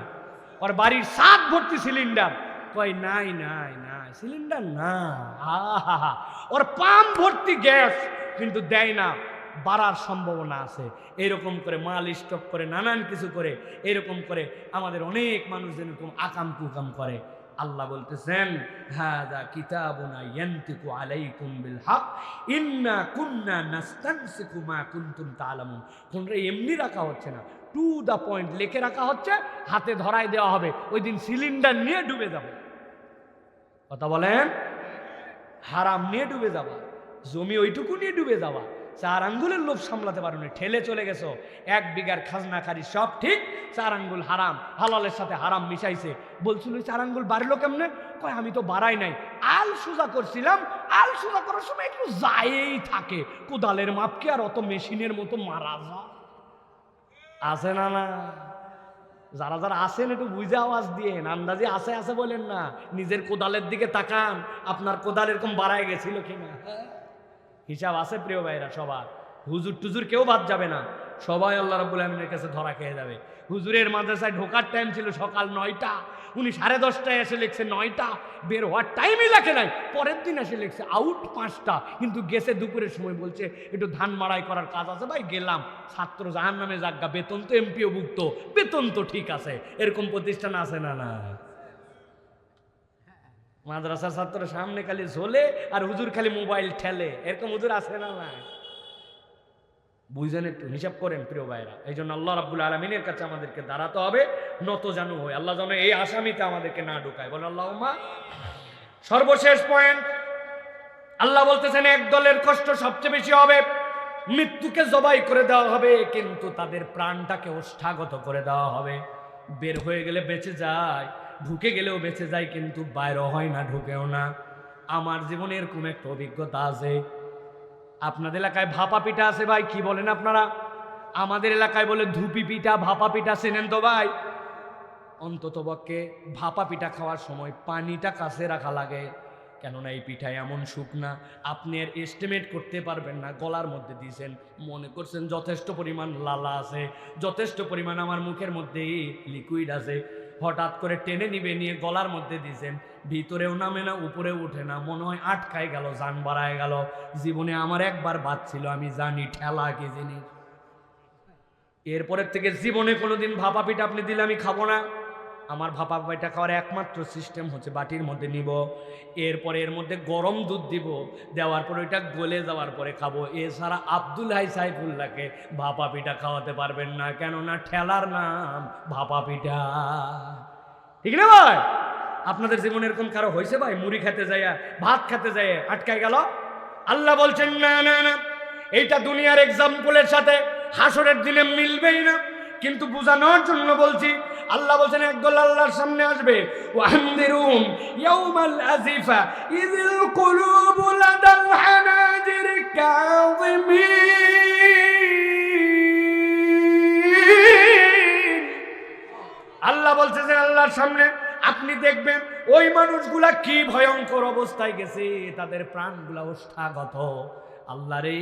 ওর বাড়ির ছাদ ভর্তি সিলিন্ডার, কয় নাই নাই নাই সিলিন্ডার না। আহা, ওর পাম্প ভর্তি গ্যাস, কিন্তু দেয় না, বাড়ার সম্ভাবনা আছে। এরকম করে মাল স্টক করে, নানান কিছু করে, এরকম করে আমাদের অনেক মানুষ যেরকম আকাম কুকাম করে। আল্লাহ বলতেছেন হাযা কিতাবুনা ইয়ানতিকু আলাইকুম বিল হক ইন্না কুন্না নাস্তানসিকু মা কুনতুম তা'লামুন। কোনটা এমনি রাখা হচ্ছে না, টু দা পয়েন্ট লিখে রাখা হচ্ছে, হাতে ধরায় দেওয়া হবে, ওই দিন সিলিন্ডার নিয়ে ডুবে যাবে। কথা বলেন? হারাম নিয়ে ডুবে যাবা, জমি ওইটুকু নিয়ে ডুবে যাওয়া, 4 আঙ্গুলের লোভ সামলাতে পারো না, ঠেলে চলে গেছো। 1 বিঘার খাজনা খারি সব ঠিক, 4 আঙ্গুল হারাম, হালালের সাথে হারাম মিশাইছে। বলছিল 4 আঙ্গুল বাড়লো কেমনে? কয় আমি তো বাড়াই নাই, আল সোজা করছিলাম, আল সোজা করার সময় একটু যায়েই থাকে, কোদালের মাপকে আর অত মেশিনের মতো মারা যায়। আছে না না? যারা যারা আছেন একটু বুঝে আওয়াজ দিয়ে, আন্দাজি আছে আছে বলেন না, নিজের কোদালের দিকে তাকান, আপনার কোদাল এরকম বাড়ায় গেছিল কিনা? হিসাব আছে প্রিয় ভাইরা সবার। হুজুর টুজুর কেউ বাদ যাবে না, সবাই আল্লাহ রাব্বুল আলামিনের কাছে ধরা খেয়ে যাবে। হুজুরের মাদ্রাসায় ঢোকার টাইম ছিল সকাল 9টা, উনি 10:30টায় এসে লিখছে 9টা, বের হওয়ার টাইমই লেখে নাই। পরের দিন এসে লিখছে আউট 5টা, কিন্তু গেছে দুপুরের সময়, বলছে একটু ধান মাড়াই করার কাজ আছে ভাই গেলাম। ছাত্র জাহান্নামে যাজ্ঞা, বেতন তো এমপিও ভুক্ত, বেতন তো ঠিক আছে। এরকম প্রতিষ্ঠান আছে না না? মাদ্রাসার ছাত্র সামনে খালি ঝোলে আর হুজুর খালি মোবাইল ঠেলে, এরকম হুজুর আছে না না? বুঝেন, একটু হিসাব করেন প্রিয় ভাইরা। এই জন্য আল্লাহ রাব্বুল আলামিনের কাছে আমাদেরকে দাঁড়াতে হবে, নত জানু হয়ে। আল্লাহ যেন এই আসামিতে আমাদেরকে না ঢুকায়, বলে আল্লাহুম্মা। সর্বশেষ পয়েন্ট, আল্লাহ বলতেছেন এক দলের কষ্ট সবচেয়ে বেশি হবে, মৃত্যুকে জবাই করে দেওয়া হবে, কিন্তু তাদের প্রাণটাকে ওষ্ঠাগত করে দেওয়া হবে। বের হয়ে গেলে বেঁচে যায়, ঢুকে গেলেও বেঁচে যায়, কিন্তু বাইরে হয় না, ঢুকেও না। আমার জীবনে এরকম একটা অভিজ্ঞতা আছে। আপনাদের এলাকায় ভাপা পিঠা আছে ভাই, কি বলেন আপনারা? আমাদের এলাকায় বলে ধুপি পিঠা, ভাপা পিঠা চেনেন তো ভাই? অন্তত পক্ষে ভাপা পিঠা খাওয়ার সময় পানিটা কাছে রাখা লাগে, কেননা এই পিঠা এমন শুকনা আপনি আর এস্টিমেট করতে পারবেন না। গলার মধ্যে দিয়েছেন, মনে করছেন যথেষ্ট পরিমাণ লালা আছে, যথেষ্ট পরিমাণ আমার মুখের মধ্যে লিকুইড আছে, হঠাৎ করে টেনে নিবে, নিয়ে গলার মধ্যে দিয়েছেন, ভিতরেও নামে না উপরেও উঠে না, মনে হয় আটকায় গেল, জান বাড়ায় গেল। জীবনে আমার একবার বাদ ছিল, আমি জানি ঠেলা কি জিনিস। এরপরের থেকে জীবনে কোনোদিন ভাপা পিঠা আপনি দিলে আমি খাবো না। আমার ভাপা পিঠা খাওয়ার একমাত্র সিস্টেম হচ্ছে বাটির মধ্যে নিব, এরপরে এর মধ্যে গরম দুধ দিব, দেওয়ার পরে ওইটা গলে যাওয়ার পরে খাবো। এছাড়া আব্দুল হাই সাইফুল্লাহকে ভাপা পিঠা খাওয়াতে পারবেন না, কেননা ঠেলার নাম ভাপা পিঠা। ঠিক না ভাই? আপনাদের জীবনে এরকম কারো হয়েছে ভাই? মুড়ি খেতে যায়, ভাত খেতে যায়, আটকায় গেল? আল্লাহ বলছেন না না না, এইটা দুনিয়ার এক্সাম্পলের সাথে হাসরের দিনে মিলবেই না, কিন্তু বোঝানোর জন্য বলছি। আল্লাহ বলছেন একদল আল্লাহর সামনে আসবে, ওয়াহদিরুম ইয়াউমাল আজিফা ইযিল কুলুবু লাদাল হানাজির কাযিমিন। আল্লাহ বলছে যে আল্লাহর সামনে আপনি দেখবেন ওই মানুষগুলা কি ভয়ঙ্কর অবস্থায় গেছে, তাদের প্রাণগুলা ওষ্ঠাগত। আল্লাহ রে,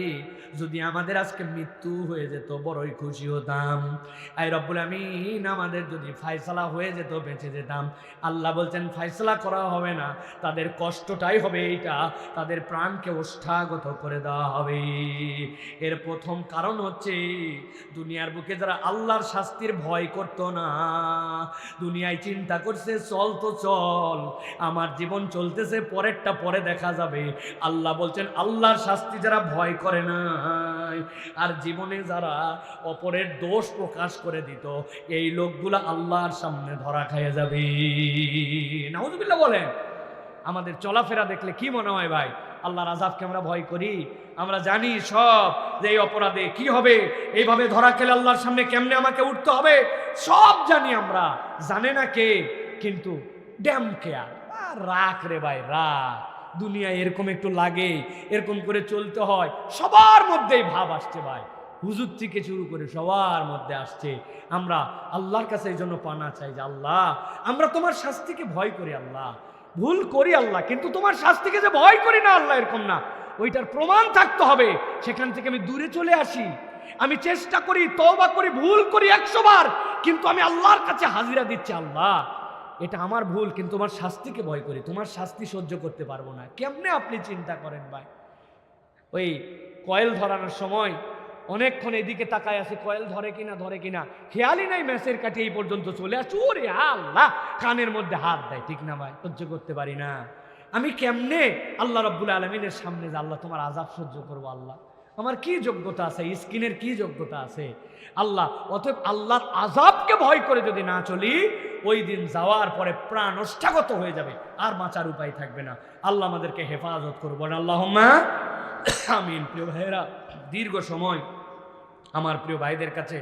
যদি আমাদের আজকে মৃত্যু হয়ে যেত বড়ই খুশি হতাম। আই রব্বুল আমিন, আমাদের যদি ফায়সালা হয়ে যেত বেঁচে যেতাম। আল্লাহ বলছেন ফায়সালা করা হবে না, তাদের কষ্টটাই হবে এইটা, তাদের প্রাণকে ওষ্ঠাগত করে দেওয়া হবে। এর প্রথম কারণ হচ্ছে দুনিয়ার বুকে যারা আল্লাহর শাস্তির ভয় করত না, দুনিয়ায় চিন্তা করছে চল তো চল, আমার জীবন চলতেছে, পরেরটা পরে দেখা যাবে। আল্লাহ বলছেন আল্লাহর শাস্তি যারা ভয় করে না, আর জীবনে যারা অপরের দোষ প্রকাশ করে দিত, এই লোকগুলা আল্লাহর সামনে ধরা খেয়ে যাবে। নাউজুবিল্লাহ বলেন। আমাদের চলাফেরা দেখলে কি মনে হয় ভাই? আল্লাহর আযাবকে আমরা ভয় করি? আমরা জানি সব যে এই অপরাধে কি হবে, এইভাবে ধরা খেলে আল্লাহর সামনে কেমনে আমাকে উঠতে হবে, সব জানি আমরা। জানে না কে? কিন্তু ড্যাম কেয়ার, রাখ রে ভাই রাখ। দুনিয়ায় এরকম একটু লাগে, এরকম করে চলতে হয়। সবার মধ্যেই ভাব আসছে ভাই, হুজুর থেকে শুরু করে সবার মধ্যে আসছে। আমরা আল্লাহর কাছে এই জন্য পানা চাই যে আল্লাহ, আমরা তোমার শাস্তিকে ভয় করি। আল্লাহ, ভুল করি আল্লাহ, কিন্তু তোমার শাস্তিকে যে ভয় করি না আল্লাহ, এরকম না, ওইটার প্রমাণ থাকতে হবে। সেখান থেকে আমি দূরে চলে আসি, আমি চেষ্টা করি, তওবা করি, ভুল করি 100 বার, কিন্তু আমি আল্লাহর কাছে হাজিরা দিচ্ছি, আল্লাহ এটা আমার ভুল, কিন্তু তোমার শাস্তিকে ভয় করি, তোমার শাস্তি সহ্য করতে পারবো না। কেমনে আপনি চিন্তা করেন ভাই? ওই কয়েল ধরানোর সময় অনেকক্ষণ এদিকে তাকায় আছে, কয়েল ধরে কিনা ধরে কিনা, খেয়ালই নাই, ম্যাচের কাঠি এই পর্যন্ত চলে আসছে, ওরে আল্লাহ, কানের মধ্যে হাত দেয়। ঠিক না ভাই? সহ্য করতে পারি না। আমি কেমনে আল্লাহ রাব্বুল আলামিনের সামনে যে আল্লাহ তোমার আযাব সহ্য করবো? আল্লাহ, আমার কি যোগ্যতা আছে? স্কিনের কি যোগ্যতা আছে? আল্লাহ, অতএব আল্লাহর আযাবকে ভয় করে যদি না চলি, ওই দিন যাওয়ার পরে প্রাণ ওষ্ঠাগত হয়ে যাবে, আর বাঁচার উপায় থাকবে না। আল্লাহ আমাদেরকে হেফাজত করবেন, আল্লাহুম্মা আমিন। প্রিয় ভাইয়েরা, দীর্ঘ সময় আমার প্রিয় ভাইদের কাছে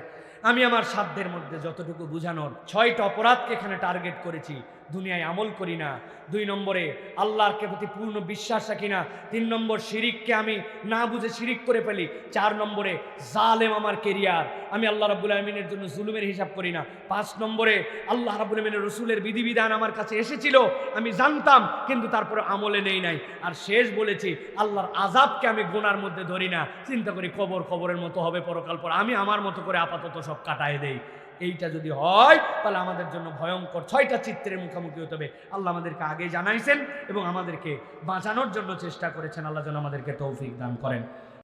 আমি আমার সাধ্যের মধ্যে যতটুকু বুঝানোর 6টা অপরাধকে এখানে টার্গেট করেছি। দুনিয়ায় আমল করি না, 2 নম্বরে আল্লাহর প্রতি পূর্ণ বিশ্বাস রাখি না, 3 নম্বর শিরিককে আমি না বুঝে শিরিক করে ফেলি, 4 নম্বরে জালেম আমার কেরিয়ার, আমি আল্লাহ রাব্বুল আলামিনের জন্য জুলুমের হিসাব করি না, 5 নম্বরে আল্লাহ রাব্বুল আলামিনের রাসূলের বিধিবিধান আমার কাছে এসেছিল, আমি জানতাম, কিন্তু তারপরে আমলে নেই নাই, আর শেষ বলেছি আল্লাহর আযাবকে আমি গুনার মধ্যে ধরি না, চিন্তা করি খবরের মতো হবে পরকাল পর, আমি আমার মতো করে আপাতত সব কাটায় দেই। এইটা যদি হয় তাহলে আমাদের জন্য ভয়ঙ্কর 6টা চিত্রের মুখোমুখি হতে হবে। আল্লাহ আমাদেরকে আগে জানাইছেন এবং আমাদেরকে বাঁচানোর জন্য চেষ্টা করেছেন। আল্লাহ যেন আমাদেরকে তৌফিক দান করেন।